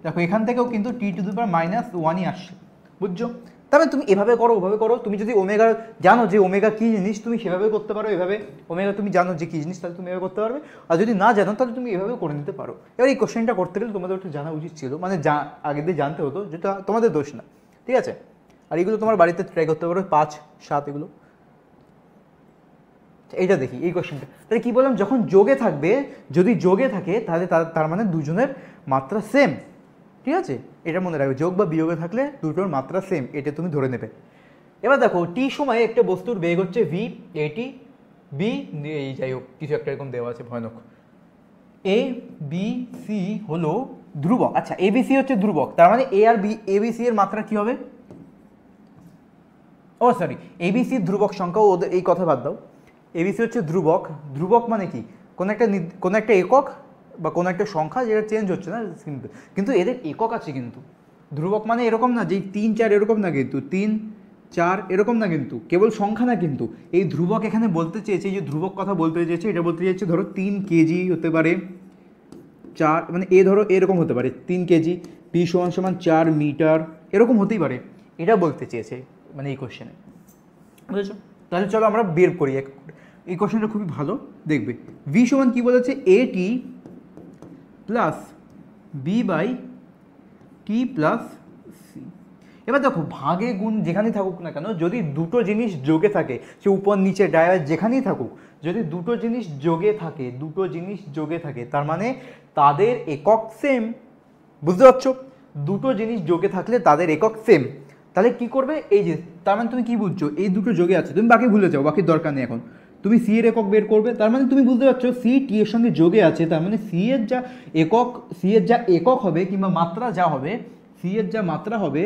দেখো এখান থেকেও কিন্তু t⁻⁻1ই আসছে, বুঝছো? তবে তুমি এভাবে করো ওভাবে করো, তুমি যদি ওমেগা জানো যে ওমেগা কী জিনিস তুমি সেভাবে করতে পারো, এভাবে ওমেগা তুমি জানো যে কী জিনিস তাহলে তুমি এভাবে করতে পারবে, আর যদি না জানো তাহলে তুমি এভাবে করে নিতে পারো। এবার এই কোশ্চেনটা করতে গেলে তোমাদের একটু জানা উচিত ছিল, মানে আগে দিয়ে জানতে হতো, যেটা তোমাদের দোষ না, ঠিক আছে? আর এগুলো তোমার বাড়িতে ট্রাই করতে পারো, 5, 7 এগুলো। এইটা দেখি এই কোশ্চেনটা, তাহলে কী বললাম, যখন যোগে থাকবে, যদি যোগে থাকে তাহলে তার মানে দুজনের মাত্রা সেম, ঠিক আছে? এটা মনে রাখবে, যোগ বা বিয়োগে থাকলে দুটোর মাত্রা সেম, এটা তুমি ধরে নেবে। এবার দেখো টি সময়ে একটা বস্তুর বেগ হচ্ছে ভি, এটি বি, এই যাই হোক কিছু একটা এরকম দেওয়া আছে ভয়ানক, এ বি সি হলো ধ্রুবক। আচ্ছা এ বি সি হচ্ছে ধ্রুবক, তার মানে এ আর বি, এ বি সি এর মাত্রা কি হবে, ও সরি এ বি সি ধ্রুবক সংখ্যা, ওদের এই কথা বাদ দাও, এবিসি হচ্ছে ধ্রুবক। ধ্রুবক মানে কি, কোনো একটা একক বা কোনো একটা সংখ্যা যেটা চেঞ্জ হচ্ছে না, কিন্তু এদের একক আছে কিন্তু। ধ্রুবক মানে এরকম না যে 3, 4 এরকম না, কিন্তু 3, 4 এরকম না, কিন্তু কেবল সংখ্যা না, কিন্তু এই ধ্রুবক এখানে বলতে চেয়েছে, এই যে ধ্রুবক কথা বলতে চেয়েছে, এটা বলতে চেয়েছে ধরো 3 কেজি হতে পারে, 4 মানে এ ধরো এরকম হতে পারে 3 কেজি, পি সমান 4 মিটার, এরকম হতেই পারে, এটা বলতে চেয়েছে মানে এই কোশ্চেনে, বুঝেছো? তাহলে চলো আমরা বের করি, এই কোশ্চেনটা খুবই ভালো দেখবে। ভি সমান কী বলেছে, a t plus b by T plus c. এবার দেখো ভাগে গুণ যেখানেই থাকুক না কেন, যদি দুটো জিনিস যোগে থাকে, সে উপর নিচে ডায়ার যেখানেই থাকুক, যদি দুটো জিনিস যোগে থাকে তার মানে তাদের একক সেম, বুঝতে পারছো? দুটো জিনিস যোগে থাকলে তাদের একক সেম, তাহলে কি করবে, এই যে তার মানে তুমি কি বুঝছো, এই দুটো যোগে আছে, তুমি বাকি ভুলে যাও, বাকির দরকার নেই এখন, তুমি সি এর একক বের করবে, তার মানে তুমি বুঝতে পারছো সি টি এর সঙ্গে যোগে আছে, তার মানে সি এর যা একক হবে কিংবা মাত্রা যা হবে, সি এর যা মাত্রা হবে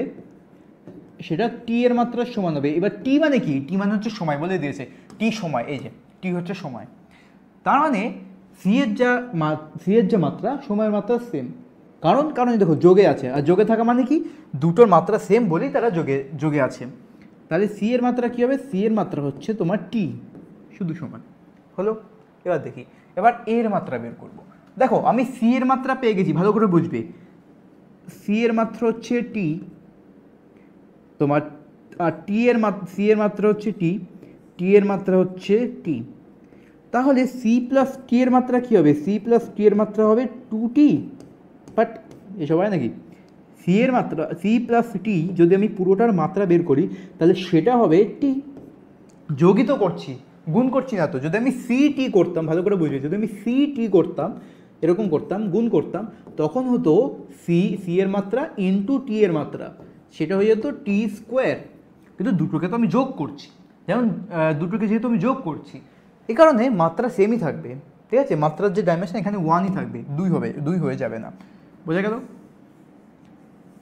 সেটা টি এর মাত্রার সমান হবে। এবার টি মানে কি, টি মানে হচ্ছে সময়, বলে দিয়েছে টি সময়, এই যে টি হচ্ছে সময়, তার মানে সি এর যা মাত্রা সময়ের মাত্রা সেম, কারণ দেখো যোগে আছে, আর যোগে থাকা মানে কি দুটোর মাত্রা সেম বলেই তারা যোগে আছে। তাহলে সি এর মাত্রা কী হবে, সি এর মাত্রা হচ্ছে তোমার টি, শুধু সমান হলো। এবার দেখি, এবার এর মাত্রা বের করব। দেখো আমি সি এর মাত্রা পেয়ে গেছি, ভালো করে বুঝবে, সি এর মাত্রা হচ্ছে টি তোমার, আর সি এর মাত্রা হচ্ছে টি এর মাত্রা হচ্ছে টি, তাহলে সি প্লাস টি এর মাত্রা কী হবে, সি প্লাস টি এর মাত্রা হবে 2t, বাট এসব হয় নাকি, সি প্লাস টি যদি আমি পুরোটার মাত্রা বের করি তাহলে সেটা হবে টি, যোগই তো করছি, গুণ করছি না তো। যদি আমি সি টি করতাম, ভালো করে বুঝবে, যদি আমি সি টি করতাম, এরকম করতাম, গুণ করতাম, তখন হতো সি এর মাত্রা ইন্টু টি এর মাত্রা, সেটা হয়ে যেত টি স্কোয়ার, কিন্তু দুটোকে তো আমি যোগ করছি, যেমন দুটোকে যেহেতু আমি যোগ করছি, এই কারণে মাত্রা সেমই থাকবে, ঠিক আছে? মাত্রার যে ডাইমেনশন এখানে 1ই থাকবে, 2 হয়ে যাবে না, বোঝা গেল?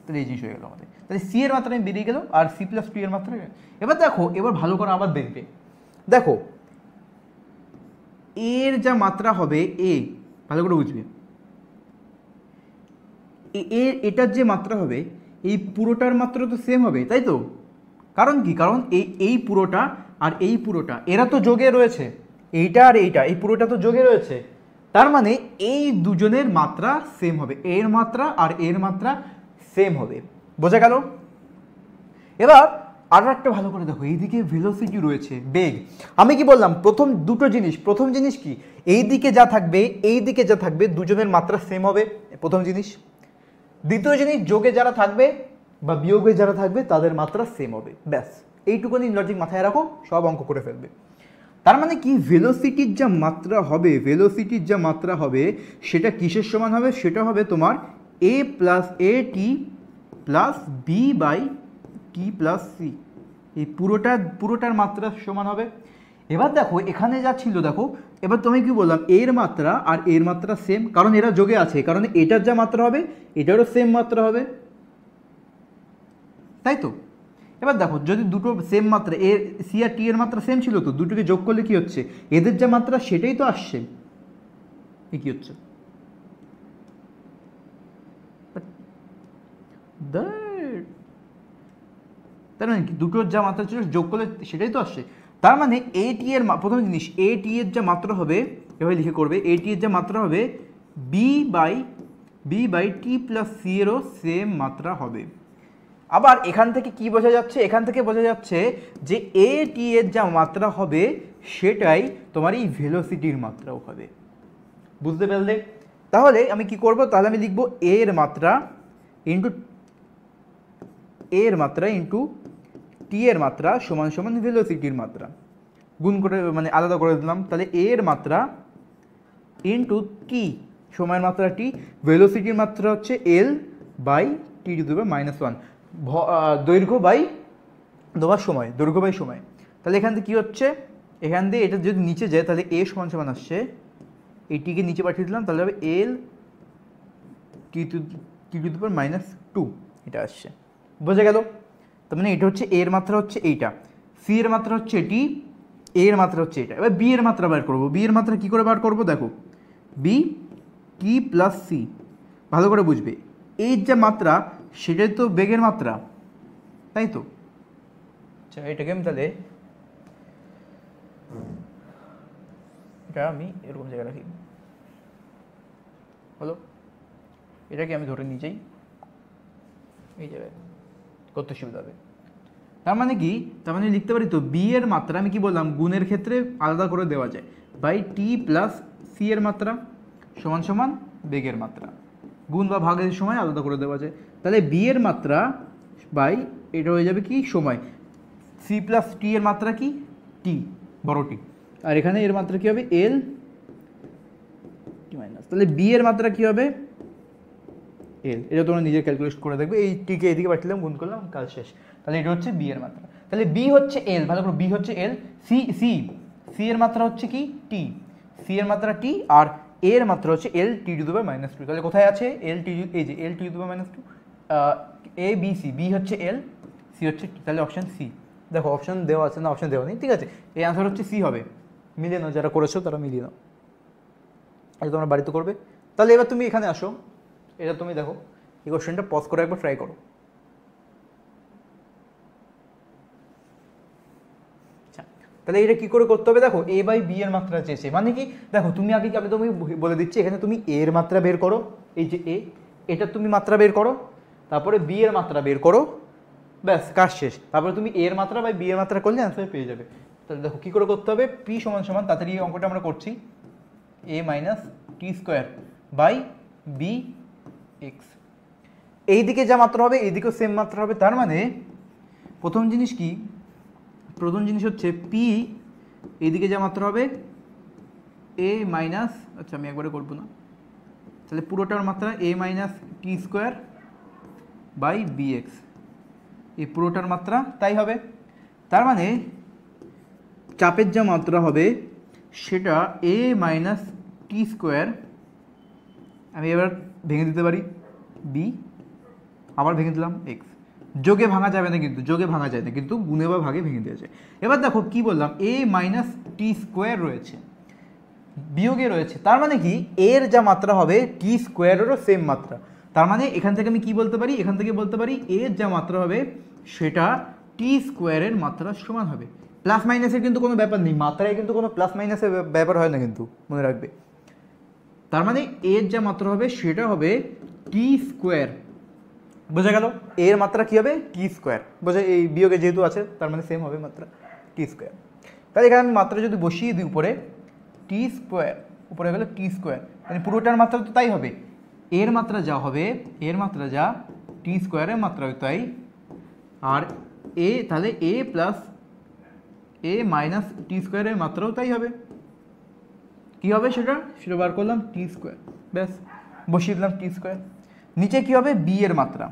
তাহলে এই জিনিস হয়ে গেল আমাদের, তাহলে সি এর মাত্রা আমি বেরিয়ে গেল, আর সি প্লাস টি এর মাত্রা। এবার দেখো, এবার ভালো করে আবার দেখবে, দেখো এর যা মাত্রা হবে, এ ভালো করে বুঝবে, এটার যে মাত্রা হবে এই পুরোটার মাত্রা তো সেম হবে, তাই তো? কারণ কি, কারণ এই পুরোটা আর এই পুরোটা এরা তো যোগে রয়েছে, এইটা আর এইটা, এই পুরোটা তো যোগে রয়েছে, তার মানে এই দুজনের মাত্রা সেম হবে, এর মাত্রা আর এর মাত্রা সেম হবে, বোঝা গেল? এবার আরও একটা ভালো করে দেখো, এইদিকে ভেলোসিটি রয়েছে, বেগ। আমি কি বললাম, প্রথম জিনিস কি, এই দিকে যা থাকবে দুজনের মাত্রা সেম হবে, প্রথম জিনিস। দ্বিতীয় জিনিস, যোগে যারা থাকবে বা বিয়োগে যারা থাকবে তাদের মাত্রা সেম হবে, ব্যাস এইটুকুনি লজিক মাথায় রাখো, সব অঙ্ক করে ফেলবে। তার মানে কি, ভেলোসিটির যা মাত্রা হবে সেটা কিসের সমান হবে, সেটা হবে তোমার a plus a t plus b by T plus c, এই পুরোটার মাত্রা সমান হবে। এবার দেখো এখানে যা ছিল দেখো, এবার তুমি কি বললাম এর মাত্রা আর এর মাত্রা সেম, কারণ এরা যোগে আছে, কারণ এটার যা মাত্রা হবে এটারও সেম মাত্রা হবে, তাই তো। এবার দেখো যদি দুটো সেম মাত্রা, এর সি আর টি এর মাত্রা সেম ছিল, তো দুটোকে যোগ করলে কি হচ্ছে, এদের যা মাত্রা সেটাই তো আসছে, এ কি হচ্ছে, তার মানে কি দুটোর যা মাত্রা ছিল যোগ করলে সেটাই তো আসছে। তার মানে এ টি এর প্রথম জিনিস, এ টি এর যা মাত্রা হবে এভাবে লিখে করবে, এ টি এর যা মাত্রা হবে B by T plus C এরও সেম মাত্রা হবে। আবার এখান থেকে কি বোঝা যাচ্ছে, এখান থেকে বোঝা যাচ্ছে যে এ টি এর যা মাত্রা হবে সেটাই তোমার এই ভেলোসিটির মাত্রাও হবে, বুঝতে পারলে। তাহলে আমি কি করব, তাহলে আমি লিখব এর মাত্রা ইন্টু টি এর মাত্রা সমান সমান ভেলোসিটির মাত্রা, গুণ করে মানে আলাদা করে দিলাম। তাহলে এর মাত্রা ইন্টু টি, সময়ের মাত্রা টি, ভেলোসিটির মাত্রা হচ্ছে L by T to the power -1, দৈর্ঘ্য বাই তোমার সময়, দৈর্ঘ্য বাই সময়। তাহলে এখান থেকে কী হচ্ছে, এখান দিয়ে এটা যদি নিচে যায় তাহলে এ সমান সমান আসছে, এই টিকে নিচে পাঠিয়ে দিলাম, তাহলে হবে এল টি টু দি পাওয়ার -2, এটা আসছে, বোঝা গেল। তার মানে এটা হচ্ছে এর মাত্রা হচ্ছে এইটা, সি এর মাত্রা হচ্ছে এটি, এ এর মাত্রা হচ্ছে এটা। এবার বি এর মাত্রা বার করবো, বি এর মাত্রা কী করে বার করবো, দেখো বি টি প্লাস সি, ভালো করে বুঝবে, এর যা মাত্রা সেটাই তো বেগের মাত্রা, তাই তো। আচ্ছা এটাকে আমি তাহলে এটা আমি এরকম জায়গায় রাখি, হলো, এটাকে আমি ধরে নিয়ে যাই এই জায়গায়, করতে সুবিধা হবে। তার মানে কি, তার মানে লিখতে পারি তো বি এর মাত্রা, আমি কি বললাম গুণের ক্ষেত্রে আলাদা করে দেওয়া যায়, বাই টি প্লাস সি এর মাত্রা সমান সমান বেগের মাত্রা, গুণ বা ভাগের সময় আলাদা করে দেওয়া যায়। তাহলে বি এর মাত্রা বাই এটা হয়ে যাবে কি সময়, সি প্লাস টি এর মাত্রা কি টি, বড় টি, আর এখানে এর মাত্রা কি হবে এল টি মাইনাস, তাহলে বি এর মাত্রা কি হবে এল, এটা তোমরা নিজে ক্যালকুলেট করে দেখবে, এই টিকে এদিকে পাঠালাম, গুণ করলাম, কাজ শেষ। তাহলে এটা হচ্ছে বি এর মাত্রা, তাহলে বি হচ্ছে এল, ভালো করে বি হচ্ছে এল, সি এর মাত্রা হচ্ছে কি টি, সি এর মাত্রা টি, আর এর মাত্রা হচ্ছে এল টি টু দি পাওয়ার -2। তাহলে কোথায় আছে এল টি, এই যে L T to the power -2, a b c, b হচ্ছে এল, সি হচ্ছে টি, তাহলে অপশান সি। দেখো অপশান দেওয়া আছে না, অপশান দেওয়া নেই, ঠিক আছে, এই আনসার হচ্ছে সি হবে। মিলিয়ে নাও, যারা করেছো তারা মিলিয়ে নাও, এটা তোমরা বাড়িতে করবে। তাহলে এবার তুমি এখানে আসো, এটা তুমি দেখো এই কোশ্চেনটা পজ করে একবার ট্রাই করো। আচ্ছা তাহলে এটা কি করে করতে হবে, দেখো এ বাই বি এর মাত্রা চেয়েছে, মানে কি দেখো তুমি আগে আমি তুমি বলে দিচ্ছি, এখানে তুমি এ এর মাত্রা বের করো, এই যে এ, এটা তুমি মাত্রা বের করো, তারপরে বি এর মাত্রা বের করো, ব্যাস কাজ শেষ। তারপরে তুমি এ এর মাত্রা বাই বি এর মাত্রা করলে অ্যান্সার পেয়ে যাবে। তাহলে দেখো কী করে করতে হবে, পি সমান সমান, তাড়াতাড়ি এই অঙ্কটা আমরা করছি, a minus t square by b x, এইদিকে যা মাত্রা হবে এইদিকেও সেম মাত্রা হবে। তার মানে প্রথম জিনিস কি, প্রথম জিনিস হচ্ছে পি এইদিকে যা মাত্রা হবে এ মাইনাস, আচ্ছা আমি একবারে করবো না, তাহলে পুরোটার মাত্রা a minus t square by b x, এই পুরোটার মাত্রা তাই হবে। তার মানে চাপের যা মাত্রা হবে সেটা এ মাইনাস টি স্কোয়ার, আমি এবার ভেঙে দিতে পারি বি, আবার ভেঙে দিলাম এক্স, যোগে ভাঙা যাবে না কিন্তু, যোগে ভাঙা যায় না কিন্তু গুণে বা ভাগে ভেঙে দেওয়া যায়। এবার দেখো কি বললাম, এ মাইনাস টি স্কোয়ার রয়েছে, বিয়োগে রয়েছে, তার মানে কি এর যা মাত্রা হবে টি স্কোয়ারেরও সেম মাত্রা। তার মানে এখান থেকে আমি কি বলতে পারি, এখান থেকে বলতে পারি এর যা মাত্রা হবে সেটা টি স্কোয়ারের মাত্রার সমান হবে। প্লাস মাইনাসের কিন্তু কোনো ব্যাপার নেই, মাত্রায় কিন্তু কোনো প্লাস মাইনাসের ব্যাপার হয় না কিন্তু, মনে রাখবে। তার মানে এর যা মাত্রা হবে সেটা হবে টি স্কোয়ার, বোঝা গেল, এর মাত্রা কী হবে টি স্কোয়ার, বোঝা, এই বিয়োগে যেহেতু আছে তার মানে সেম হবে মাত্রা টি স্কোয়ার। তাহলে এখানে আমি মাত্রা যদি বসিয়ে দিই উপরে টি স্কোয়ার, উপরে গেলে টি স্কোয়ার, মানে পুরোটার মাত্রা তো তাই হবে, এর মাত্রা যা হবে, এর মাত্রা যা টি স্কোয়ারের মাত্রা তাই, আর এ তাহলে এ প্লাস এ মাইনাস টি স্কোয়ারের মাত্রাও তাই হবে। কী হবে সেটা বার করলাম টি স্কোয়ার, ব্যাস বসিয়ে দিলাম টি স্কোয়ার। নিচে কী হবে বি এর মাত্রা,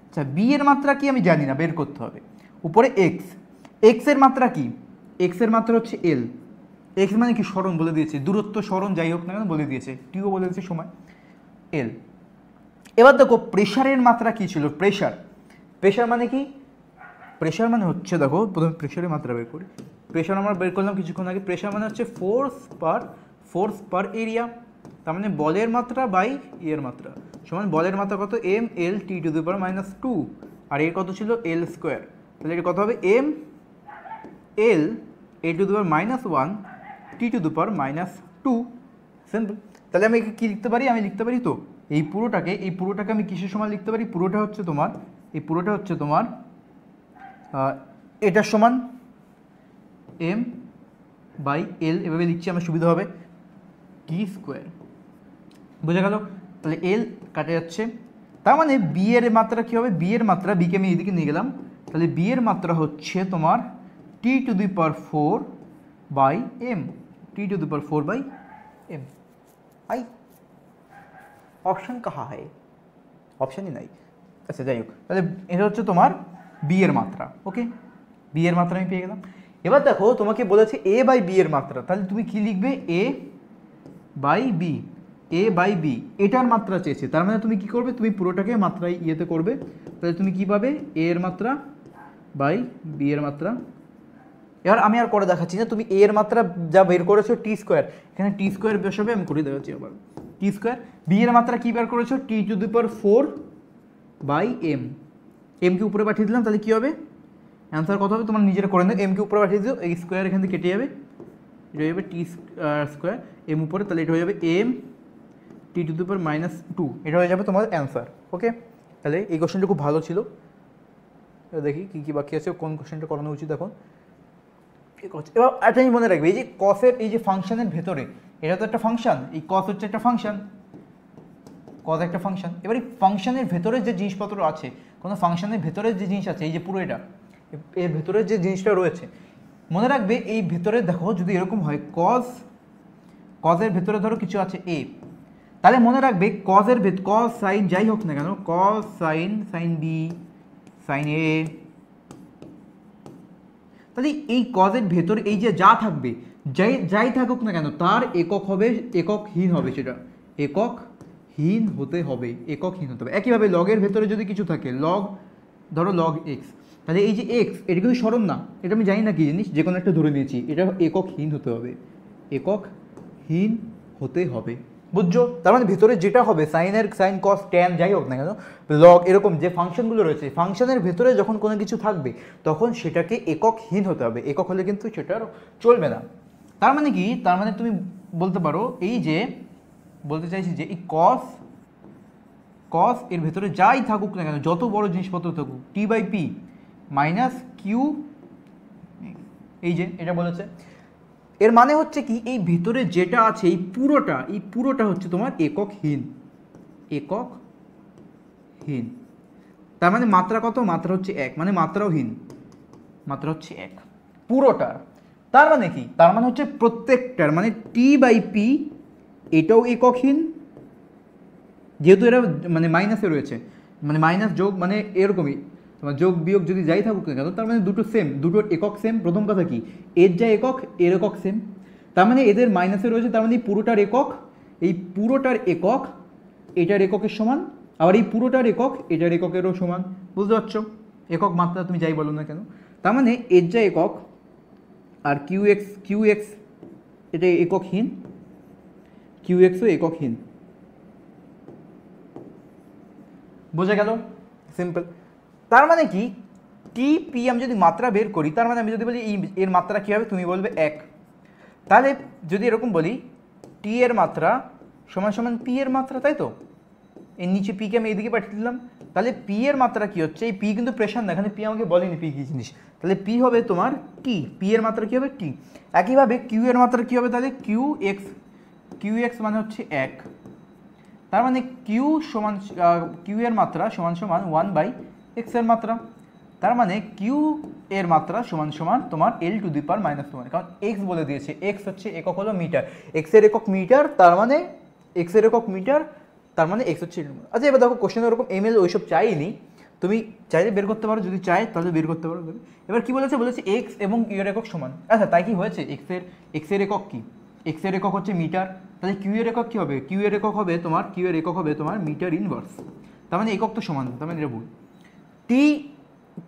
আচ্ছা বি এর মাত্রা কি আমি জানি না, বের করতে হবে। উপরে এক্স, এক্স এর মাত্রা কি, এক্স এর মাত্রা হচ্ছে এল, এক্স মানে কি সরণ বলে দিয়েছে, দূরত্ব সরণ যাই হোক না কেন বলে দিয়েছে, টিও বলে দিয়েছে সময় এল। এবার দেখো প্রেশারের মাত্রা কি ছিল, প্রেশার, প্রেশার মানে কি, প্রেশার মানে হচ্ছে দেখো প্রথমে প্রেশারের মাত্রা বের করি, প্রেশার আমরা বের করলাম কিছুক্ষণ আগে, প্রেশার মানে হচ্ছে ফোর্স পার এরিয়া, তার মানে বলের মাত্রা বাই এর মাত্রা সমান বলের মাত্রা কত M L T to the power -2 আর এর কত ছিল এল স্কোয়ার, তাহলে এটা কত হবে M L a to the power -1 T to the power -2, simple. তাহলে আমি কি লিখতে পারি, আমি লিখতে পারি তো এই পুরোটাকে আমি কিসের সমান লিখতে পারি, পুরোটা হচ্ছে তোমার এটার সমান এম বাই এল, এভাবে লিখছি আমার সুবিধা হবে, টি স্কোয়ার, বুঝে গেল। তাহলে এল কাটে যাচ্ছে, তার মানে বি এর মাত্রা কী হবে, বি এর মাত্রা, বিকে আমি এইদিকে নিয়ে গেলাম, তাহলে বি এর মাত্রা হচ্ছে তোমার t to the power 4 by M, t to the power 4 by M. আই অপশান কাহা হয়, অপশানই নাই। আচ্ছা যাই হোক, তাহলে এটা হচ্ছে তোমার বি এর মাত্রা, ওকে, বি এর মাত্রা আমি পেয়ে গেলাম। এবার দেখো তোমাকে বলেছে এ বাই বি এর মাত্রা, তাহলে তুমি কি লিখবে, a by b, a by b এটার মাত্রা চেয়েছে, তার মানে তুমি কি করবে, তুমি পুরোটাকে মাত্রায় ইয়েতে করবে, তাহলে তুমি কি পাবে, এ এর মাত্রা বাই বি এর মাত্রা। এবার আমি আর করে দেখাচ্ছি না, তুমি এ এর মাত্রা যা বের করেছো টি স্কোয়ার, এখানে টি স্কোয়ার বসাবে, আমি করে দেখাচ্ছি আবার টি স্কোয়ার, বি এর মাত্রা কী বের করেছো, t to the power 4 by M, এমকে উপরে পাঠিয়ে দিলাম, তাহলে কী হবে অ্যান্সার কত হবে তোমার নিজেরা করে নেবে, এমকে উপরে পাঠিয়ে দিও, এই স্কোয়ার এখান থেকে কেটে যাবে, এটা হয়ে যাবে টি স্কোয়ার, এম উপরে, তাহলে এটা হয়ে যাবে M t to the power -2, এটা হয়ে যাবে তোমার অ্যান্সার, ওকে। তাহলে এই কোশ্চেনটা খুব ভালো ছিল। দেখি কী কী বাকি আছে, কোন কোশ্চেনটা করানো উচিত এখন। এবার একটা জিনিস মনে রাখবে, এই যে কসের এই যে ফাংশনের ভেতরে, এটা তো একটা ফাংশন, এই কস হচ্ছে একটা ফাংশন, কস একটা ফাংশন। এবার এই ফাংশনের ভেতরে যে জিনিসপত্র আছে, কোনো ফাংশনের ভেতরে যে জিনিস আছে, এই যে পুরো এটা এর ভেতরে যে জিনিসটা রয়েছে, মনে রাখবে এই ভেতরে দেখো যদি এরকম হয় কজের ভেতরে ধরো কিছু আছে এ, তাহলে মনে রাখবে কজ সাইন যাই হোক না কেন, কজ সাইন বি সাইন এ, তাহলে এই কজের ভেতরে এই যে যা থাকবে, যাই থাকুক না কেন তার একক হবে, এককহীন হবে, সেটা এককহীন হতে হবে, একইভাবে লগের ভেতরে যদি কিছু থাকে, ধরো লগ এক্স, তাহলে এই যে এক্স এটা কিন্তু সরণ না, এটা আমি জানি না কি জিনিস, যে কোনো একটা ধরে নিয়েছি, এটা এককহীন হতে হবে, এককহীন হতে হবে, বুঝছো। তার মানে ভেতরে যেটা হবে সাইন কস ট্যান যাই হোক না কেন, লগ এরকম যে ফাংশনগুলো রয়েছে, ফাংশনের ভেতরে যখন কোনো কিছু থাকবে তখন সেটাকে এককহীন হতে হবে, একক হলে কিন্তু সেটা চলবে না। তার মানে কি, তার মানে তুমি বলতে পারো এই যে বলতে চাইছি যে এই কস এর ভেতরে যাই থাকুক না কেন, যত বড় জিনিসপত্র থাকুক, টি বাই পি মাইনাস কিউ, এই যে এটা বলেছে, এর মানে হচ্ছে কি এই ভিতরে যেটা আছে এই পুরোটা হচ্ছে তোমার এককহীন, তার মানে মাত্রা কত, মাত্রা হচ্ছে 1, মানে মাত্রাও হীন, মাত্রা হচ্ছে 1 পুরোটার। তার মানে কি, তার মানে হচ্ছে প্রত্যেকটার, মানে টি বাই পি এটাও এককহীন, যেহেতু এরা মানে মাইনাসে রয়েছে, মানে মাইনাস যোগ মানে এরকমই, তোমার যোগ বিয়োগ যদি যাই থাকুক না কেন, তার মানে দুটোর একক সেম। প্রথম কথা কি, এর যা একক এর একক সেম, তার মানে এদের মাইনাসে রয়েছে, তার মানে এই পুরোটার একক এটার এককের সমান, আবার এই পুরোটার একক এটার এককেরও সমান, বুঝতে পারছো, একক মাত্রা তুমি যাই বলো না কেন, তার মানে এর যা একক আর কিউ এক্স এটা এককহীন, কিউ এক্সও এককহীন, বোঝা গেল, সিম্পল। তার মানে কি টি পি আমি যদি মাত্রা বের করি, তার মানে আমি যদি বলি এর মাত্রা কী হবে, তুমি বলবে 1, তাহলে যদি এরকম বলি টি এর মাত্রা সমান পি এর মাত্রা, তাই তো, এর নিচে পিকে আমি এদিকে পাঠিয়ে দিলাম, তাহলে পি এর মাত্রা কী হচ্ছে, এই পি কিন্তু প্রেশার না, এখানে পি আমাকে বলেনি পি কী জিনিস, তাহলে পি হবে তোমার টি, পি এর মাত্রা কী হবে টি। একইভাবে কিউ এর মাত্রা কী হবে, তাহলে কিউ এক্স মানে হচ্ছে 1, তার মানে কিউ এর মাত্রা সমান 1/x এর মাত্রা, তার মানে কিউ এর মাত্রা সমান তোমার এল টু দি পাওয়ার -1, কারণ এক্স বলে দিয়েছে, এক্স হচ্ছে একক হলো মিটার, এক্স এর একক মিটার, তার মানে এক্স হচ্ছে। আচ্ছা এবার দেখো কোশ্চেন ওরকম এমএল ওইসব চাইনি, তুমি চাইলে বের করতে পারো, যদি চাই তাহলে বের করতে পারো। এবার কি বলেছে, বলেছে এক্স এবং কিউ এর একক সমান। আচ্ছা তাই কি হয়েছে, এক্স এর একক কি, এক্স এর একক হচ্ছে মিটার, তাহলে কিউ এর একক কী হবে, কিউ এর একক হবে তোমার মিটার ইনভার্স। তার মানে একক তো সমান, তার মানে এটা ভুল। টি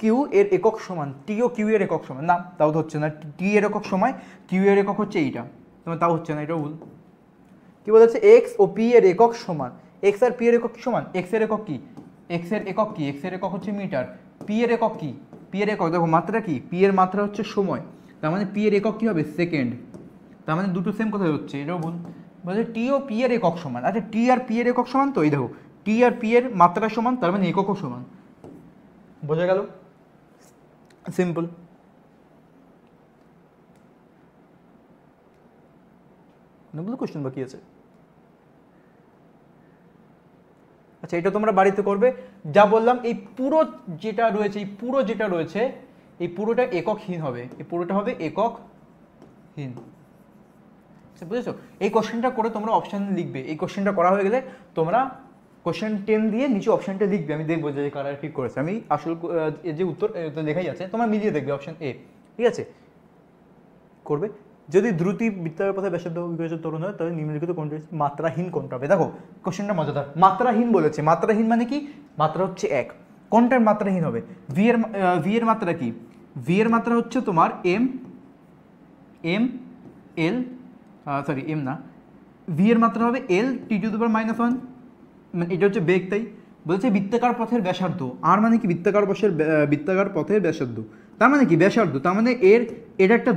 কিউ এর একক সমান, টি ও কিউ এর একক সমান না, তাও তো হচ্ছে না। টি এর একক সময়, কিউ এর একক হচ্ছে এইটা, তোমার তাও হচ্ছে না, এটাও ভুল। কি বলেছে, এক্স ও পি এর একক সমান, এক্স আর পি এর একক সমান। এক্স এর একক কি, এক্স এর একক হচ্ছে মিটার। পি এর একক কি, পি এর একক দেখো মাত্রা কি, পি এর মাত্রা হচ্ছে সময়, তার মানে পি এর একক কি হবে, সেকেন্ড। তার মানে দুটো সেম কোথায় হচ্ছে, এটাও ভুল। বলছে টি ও পি এর একক সমান, আচ্ছা টি আর পি এর একক সমান তো, এই দেখো টি আর পি এর মাত্রা সমান, তার মানে এককও সমান। বোঝা গেল, সিম্পল। অনেকগুলো কোশ্চেন বাকি আছে। আচ্ছা এটা তোমরা বাড়িতে করবে, যা বললাম এই পুরো যেটা রয়েছে, এই পুরোটা এককহীন হবে, এই পুরোটা হবে এককহীন। বুঝেছো, এই কোশ্চেনটা করে তোমরা অপশান লিখবে, এই কোশ্চেনটা করা হয়ে গেলে তোমরা কোশ্চেন 10 দিয়ে নিচে অপশানটা লিখবে, আমি দেখবো যে কারা ঠিক করেছে। আমি আসল যে উত্তর লেখাই আছে, তোমরা মিলিয়ে দেখবে অপশান এ, ঠিক আছে করবে। যদি দ্রুতি বৃত্তাকার পথে ব্যাসার্ধ বিভাজ্য ত্বরণ হয় তাহলে নিম্নলিখিত কোনটা মাত্রাহীন কোনটা হবে। দেখো কোশ্চেনটা মজাদার, মাত্রাহীন বলেছে, মাত্রাহীন মানে কি, মাত্রা হচ্ছে এক, কোনটার মাত্রাহীন হবে, ভি এর মাত্রা কি, ভি এর মাত্রা হচ্ছে তোমার এম এল সরি এম না, ভি এর মাত্রা হবে এল টি টু দি পাওয়ার -1, মানে এটা হচ্ছে বেগ। তাই বলছে বৃত্তাকার পথের ব্যাসার্ধ, আর মানে কি বৃত্তাকার পথের ব্যাসার্ধ, তার মানে কি ব্যাসার্ধ, তার মানে এটা একটা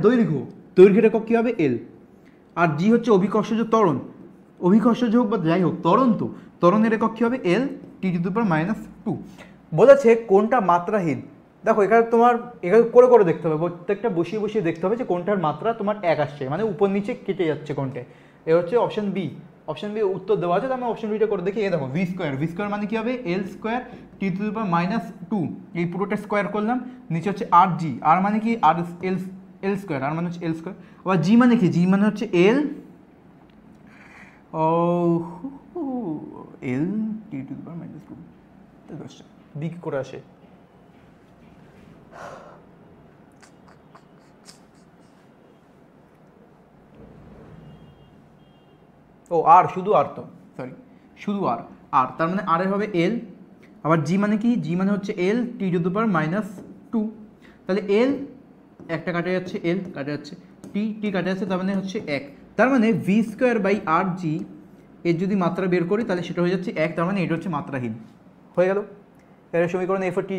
দৈর্ঘ্যের একক কী হবে, এল। আর জি হচ্ছে অভিকর্ষজ ত্বরণ, অভিকর্ষজ হোক বা যাই হোক, ত্বরণের একক কী হবে, এল টি টু দি পাওয়ার -2। বলেছে কোনটা মাত্রাহীন। দেখো এখানে করে দেখতে হবে, প্রত্যেকটা বসিয়ে দেখতে হবে যে কোনটার মাত্রা তোমার এক আসছে, মানে উপর নিচে কেটে যাচ্ছে কোনটায়। এ হচ্ছে অপশন বি উত্তর দেওয়া আছে, তো আমি অপশন বিটা করে দেখি। এই দেখো ভি স্কোয়ার মানে কি হবে, এল square T to the power -2, এই পুরোটা স্কোয়ার করলাম, নিচে হচ্ছে আর জি, আর মানে কি আর এল স্কোয়ার, আর মানে হচ্ছে এল স্কোয়ার। আবার জি মানে কি, জি মানে হচ্ছে এল এল T to the power -2। B কি করে আসে, ও আর শুধু আর, তো সরি শুধু আর, তার মানে আর এর হবে এল, আবার জি মানে কি, জি মানে হচ্ছে এল টি টু দি পাওয়ার -2, তাহলে এল একটা কাটা যাচ্ছে, এল কাটা যাচ্ছে, টি কাটা যাচ্ছে, তার মানে হচ্ছে 1, তার মানে ভি স্কোয়ার বাই আর জি এর যদি মাত্রা বের করি তাহলে সেটা হয়ে যাচ্ছে 1, তার মানে এটা হচ্ছে মাত্রাহীন। হয়ে গেল এর সমীকরণ, এফ টি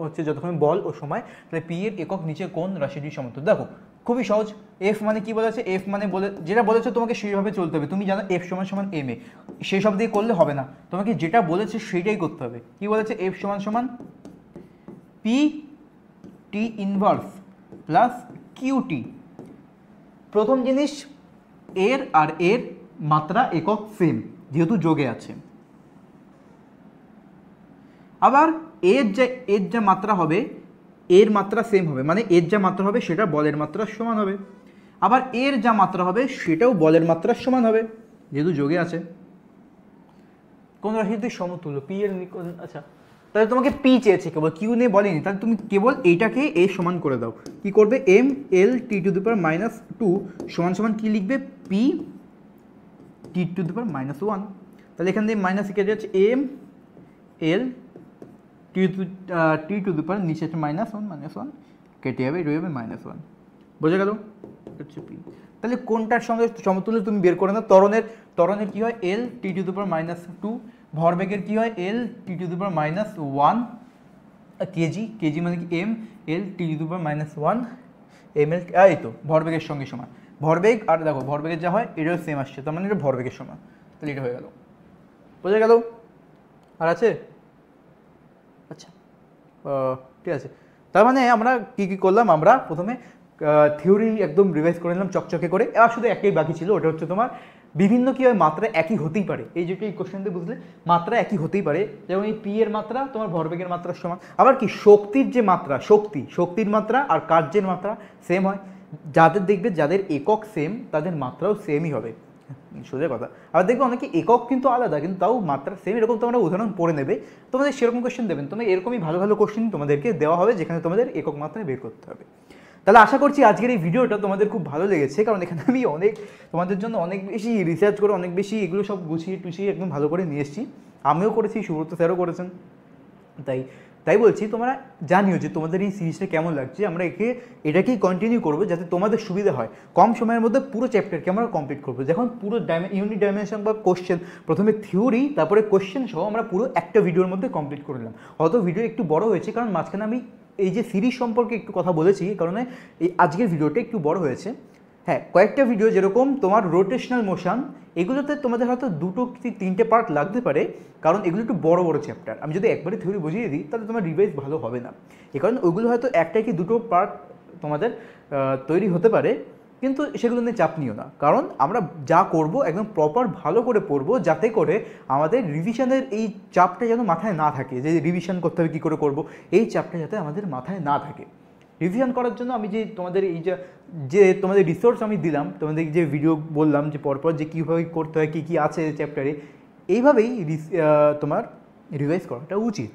হচ্ছে যতক্ষণ বল ও সময়, তাহলে পি এর একক নিচে কোন রাশিটির সমান্তরাল। দেখো খুবই সহজ, এফ মানে কি বলেছে, এফ মানে যেটা বলেছে তোমাকে সেইভাবে চলতে হবে। তুমি জানো এফ সমান সমান এম এ, সেই সব দিয়ে করলে হবে না, তোমাকে যেটা বলেছে সেইটাই করতে হবে। কি বলেছে, এফ সমান সমান P T inverse plus Q T. প্রথম জিনিস এর আর এর মাত্রা একক সেম, যেহেতু যোগে আছে। আবার এর যা মাত্রা হবে, এর মাত্রা সেম হবে, মানে এর যা মাত্রা হবে সেটা বলের মাত্রার সমান হবে। আবার এর যা মাত্রা হবে সেটাও বলের মাত্রার সমান হবে, যেহেতু যোগে আছে। কোন রাশিটি সমতুল্য, পি এর, আচ্ছা তাহলে তোমাকে পি চেয়েছে, কেবল কিউ নিয়ে বলেনি, তাহলে তুমি কেবল এইটাকে এ সমান করে দাও। কি করবে, M L T to the power -2 সমান সমান কি লিখবে, P T to the power -1, তাহলে এখান থেকে মাইনাস কেটে যাচ্ছে, M L T to the পাওয়ার নিচে হচ্ছে -1 কেটে যাবে, রয়ে যাবে -1। বোঝা গেল, হচ্ছে পি। তাহলে কোনটার সঙ্গে সমতুল্য তুমি বের করে নাও। ত্বরণের কি হয়, এল টি টু দি পাওয়ার -2, ভরবেগের কি হয়, এল T to the power -1 kg মানে কি M L T to the power -1 M L, এই তো ভরবেগের সঙ্গে সমান। ভরবেগ আর দেখো ভরবেগের যা হয় এটাও সেম আসছে, তার মানে এটা ভরবেগের সমান, তাহলে এটা হয়ে গেল। বোঝা গেল, আর আছে, আচ্ছা ঠিক আছে। তার মানে আমরা কি করলাম, আমরা প্রথমে থিওরি একদম রিভাইজ করে নিলাম চকচকে করে। এবার শুধু একটাই বাকি ছিল, ওটা হচ্ছে তোমার বিভিন্ন কী হয়, মাত্রা একই হতেই পারে। এই যেটা এই কোশ্চেনতে বুঝলে মাত্রা একই হতেই পারে, যেমন এই পি এর মাত্রা তোমার ভরবেগের মাত্রার সমান। আবার কি শক্তির যে মাত্রা, শক্তির মাত্রা আর কার্যের মাত্রা সেম হয়। যাদের দেখবে যাদের একক সেম তাদের মাত্রাও সেমই হবে। সোজা কথা। আবার দেখবে অনেকে একক কিন্তু আলাদা, কিন্তু তাও মাত্রা সেম, এরকম তোমরা উদাহরণ পড়ে নেবে, তোমাদের সেরকম কোশ্চেন দেবেন, তোমরা এরকমই ভালো ভালো কোশ্চেন তোমাদেরকে দেওয়া হবে যেখানে তোমাদের একক মাত্রায় বের করতে হবে। তাহলে আশা করছি আজকের এই ভিডিওটা তোমাদের খুব ভালো লেগেছে, কারণ এখানে আমি তোমাদের জন্য অনেক বেশি রিসার্চ করে অনেক বেশি এগুলো সব গুছিয়ে টুছিয়ে একদম ভালো করে নিয়ে এসেছি। আমিও করেছি, সুব্রত স্যারও করেছেন। তাই বলছি তোমরা জানিও যে তোমাদের এই সিরিজটা কেমন লাগছে। আমরা এটাকেই কন্টিনিউ করবো যাতে তোমাদের সুবিধা হয়। কম সময়ের মধ্যে পুরো চ্যাপ্টারকে আমরা কমপ্লিট করবো, যখন পুরো ইউনিট ডাইমেনশন বা কোশ্চেন, প্রথমে থিওরি তারপরে কোশ্চেন সহ আমরা পুরো একটা ভিডিওর মধ্যে কমপ্লিট করে নিলাম। হয়তো ভিডিও একটু বড় হয়েছে, কারণ মাঝখানে আমি এই যে সিরিজ সম্পর্কে একটু কথা বলেছি, এই কারণে এই আজকের ভিডিওটা একটু বড় হয়েছে। হ্যাঁ, কয়েকটা ভিডিও যেরকম তোমার রোটেশনাল মোশন, এগুলোতে তোমাদের হয়তো 2 কি 3টে পার্ট লাগতে পারে, কারণ এগুলো একটু বড় বড় চ্যাপ্টার। আমি যদি একবারে থিওরি বুঝিয়ে দিই তাহলে তোমার রিভাইজ ভালো হবে না, এই কারণে ওইগুলো হয়তো 1টা কি 2টো পার্ট তোমাদের তৈরি হতে পারে, কিন্তু সেগুলো নিয়ে চাপ নিও না। কারণ আমরা যা করব একদম প্রপার ভালো করে পড়বো, যাতে করে আমাদের রিভিশনের এই চাপটা যেন মাথায় না থাকে, যে রিভিশন করতে হবে কী করে করবো, এই চাপটা যাতে আমাদের মাথায় না থাকে। রিভিশন করার জন্য আমি যে তোমাদের তোমাদের রিসোর্স আমি দিলাম, তোমাদের যে ভিডিও বললাম যে পরপর যে কীভাবে করতে হয়, কী কী আছে চ্যাপ্টারে, এইভাবেই তোমার রিভাইজ করাটা উচিত।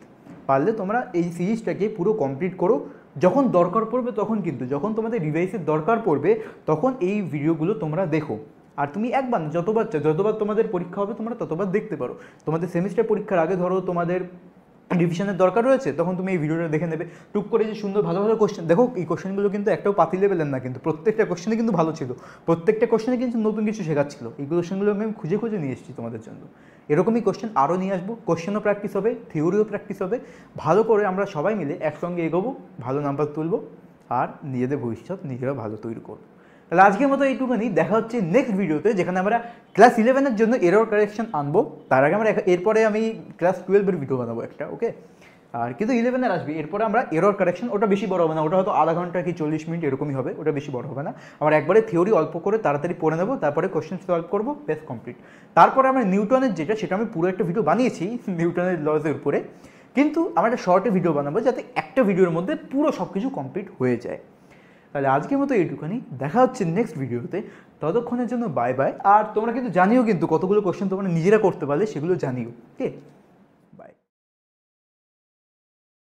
পারলে তোমরা এই সিরিজটাকে পুরো কমপ্লিট করো, যখন দরকার পড়বে তখন, কিন্তু যখন তোমাদের রিভাইসের দরকার পড়বে তখন এই ভিডিওগুলো তোমরা দেখো। আর তুমি একবার যতবার তোমাদের পরীক্ষা হবে তোমরা ততবার দেখতে পারো। তোমাদের সেমিস্টার পরীক্ষার আগে ধরো তোমাদের রিভিশনের দরকার রয়েছে, তখন তুমি এই ভিডিওটা দেখে নেবে, টুক করে যে সুন্দর ভালো ভালো কোশ্চেন। দেখো এই কোশ্চেনগুলো কিন্তু একটাও পাতি লেভেলের না, কিন্তু প্রত্যেকটা কোশ্চেনে কিন্তু ভালো ছিল, প্রত্যেকটা কোশ্চেনে কিন্তু নতুন কিছু শেখাচ্ছিল। এই কোশ্চেনগুলো আমি খুঁজে খুঁজে নিয়ে এসেছি তোমাদের জন্য। এরকমই কোশ্চেন আরও নিয়ে আসবো, কোশ্চেনও প্র্যাকটিস হবে, থিওরিও প্র্যাকটিস হবে, ভালো করে আমরা সবাই মিলে একসঙ্গে এগোবো, ভালো নাম্বার তুলবো, আর নিজেদের ভবিষ্যৎ নিজেরা ভালো তৈরি করবো। তাহলে আজকের মতো এইটুখানি, দেখা হচ্ছে নেক্সট ভিডিওতে, যেখানে আমরা ক্লাস 11-এর জন্য এরর কারেকশন আনবো। তার আগে এরপরে আমি ক্লাস 12-এর ভিডিও বানাবো একটা, ওকে। আর কিন্তু 11-এর আসবে, এরপরে আমরা এরর কারেকশন, ওটা বেশি বড় হবে না, ওটা হয়তো আধা ঘন্টা কি 40 মিনিট এরকমই হবে, ওটা বেশি বড় হবে না। আমরা একবারে থিওরি অল্প করে তাড়াতাড়ি পড়ে নেবো, তারপরে কোশ্চেন সলভ করবো, বেশ কমপ্লিট। তারপরে আমরা নিউটনের সেটা আমি পুরো একটা ভিডিও বানিয়েছি নিউটনের লজের উপরে, কিন্তু আমরা একটা শর্টে ভিডিও বানাবো যাতে একটা ভিডিওর মধ্যে পুরো সব কিছু কমপ্লিট হয়ে যায়। তাহলে আজকের মতো এইটুখানি, দেখা হচ্ছে নেক্সট ভিডিওতে, ততক্ষণের জন্য বাই বাই। আর তোমরা কিন্তু জানিও কিন্তু কতগুলো কোশ্চেন তোমরা নিজেরা করতে পারলে সেগুলো জানিও, ওকে।